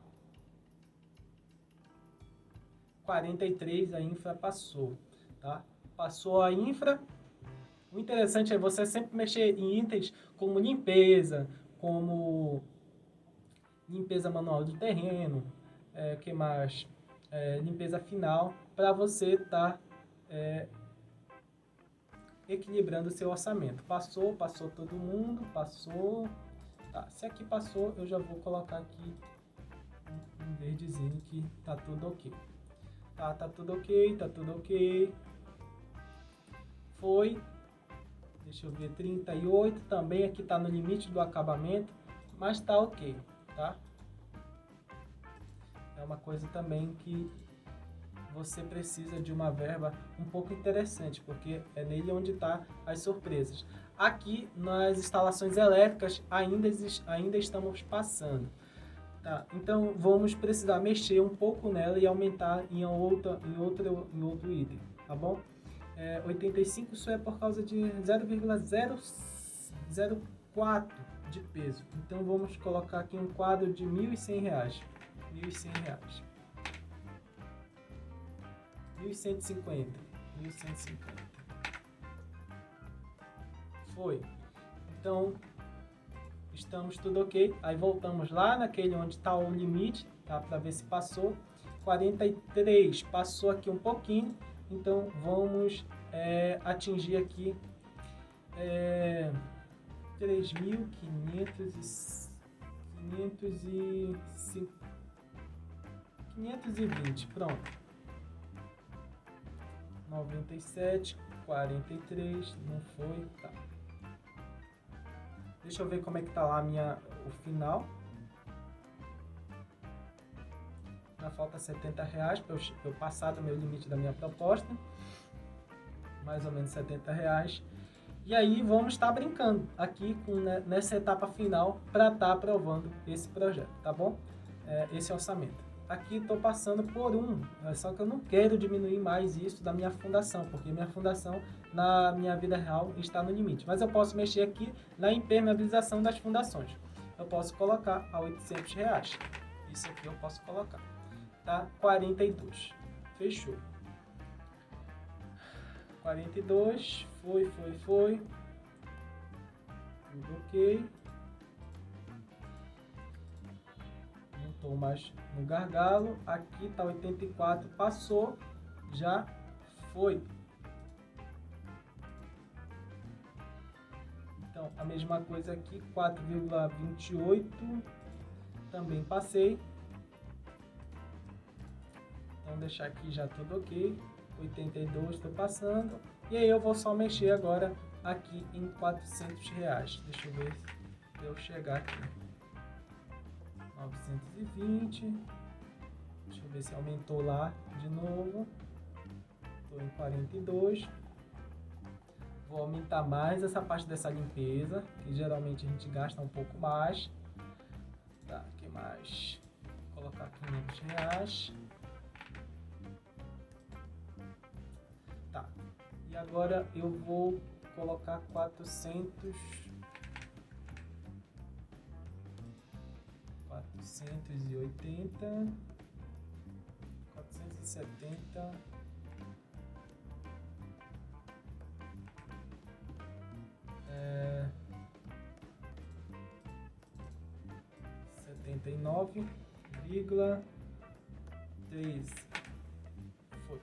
43, a infra passou, tá? Passou a infra. O interessante é você sempre mexer em itens como limpeza, como limpeza manual do terreno, que mais? Limpeza final, para você estar equilibrando o seu orçamento. Passou todo mundo, passou. Tá, se aqui passou, eu já vou colocar aqui um verdezinho que tá tudo ok. Tá tudo ok, tá tudo ok. Foi, deixa eu ver, 38, também aqui tá no limite do acabamento, mas tá ok, tá? É uma coisa também que você precisa de uma verba um pouco interessante, porque é nele onde está as surpresas. Aqui nas instalações elétricas ainda estamos passando. Tá? Então vamos precisar mexer um pouco nela e aumentar em outro item, tá bom? 85 isso é por causa de 0,004 de peso. Então vamos colocar aqui um quadro de R$1.100. R$1.100. 1.150. Foi. Então, estamos tudo ok. Aí voltamos lá naquele onde está o limite, tá? Para ver se passou. 43, passou aqui um pouquinho. Então, vamos atingir aqui 3.520. Pronto. 97, 43, não foi, tá. Deixa eu ver como é que tá lá o final. Falta R$70 para eu passar do meu limite da minha proposta. Mais ou menos R$70. E aí vamos estar brincando aqui nessa etapa final para estar aprovando esse projeto, tá bom? Esse orçamento. Aqui estou passando por só que eu não quero diminuir mais isso da minha fundação, porque minha fundação na minha vida real está no limite. Mas eu posso mexer aqui na impermeabilização das fundações. Eu posso colocar a R$800. Isso aqui eu posso colocar. Tá? 42. Fechou. 42. Foi. Tudo ok. Não estou mais no gargalo. Aqui está 84. Passou. Já foi. Então, a mesma coisa aqui. 4,28. Também passei. Então, deixar aqui já tudo ok. 82 estou passando. E aí eu vou só mexer agora aqui em R$400. Deixa eu ver se eu chegar aqui. 920. Deixa eu ver se aumentou lá de novo. Estou em 42. Vou aumentar mais essa parte dessa limpeza, que geralmente a gente gasta um pouco mais. Tá, o que mais? Vou colocar R$500. Tá. E agora eu vou colocar 480, 470, 479,13. Foi.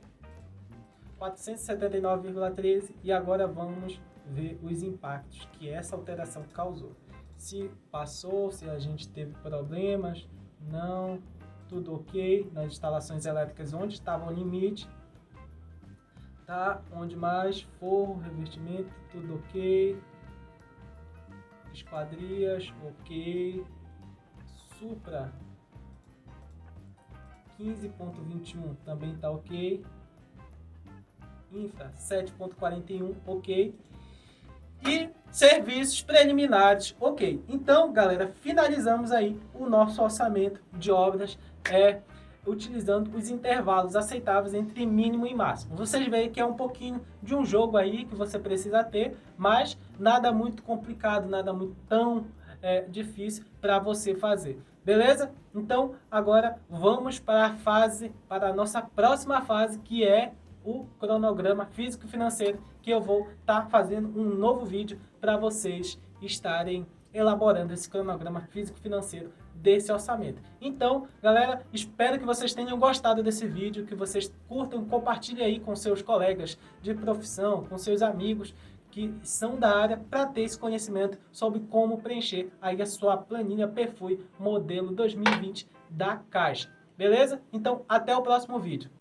479,13 e agora vamos ver os impactos que essa alteração causou. Se passou, se a gente teve problemas, não, tudo ok. Nas instalações elétricas onde estava o limite, tá? Onde mais, forro, revestimento, tudo ok. Esquadrias, ok. Supra 15.21 também tá ok. Infra 7.41, ok. E serviços preliminares, ok. Então, galera, finalizamos aí o nosso orçamento de obras utilizando os intervalos aceitáveis entre mínimo e máximo. Vocês veem que é um pouquinho de um jogo aí que você precisa ter, mas nada muito complicado, nada muito tão difícil para você fazer. Beleza? Então, agora vamos para a nossa próxima fase, que é o cronograma físico-financeiro, que eu vou estar fazendo um novo vídeo para vocês estarem elaborando esse cronograma físico-financeiro desse orçamento. Então, galera, espero que vocês tenham gostado desse vídeo, que vocês curtam, compartilhem aí com seus colegas de profissão, com seus amigos que são da área, para ter esse conhecimento sobre como preencher aí a sua planilha Perfui modelo 2020 da Caixa. Beleza? Então, até o próximo vídeo.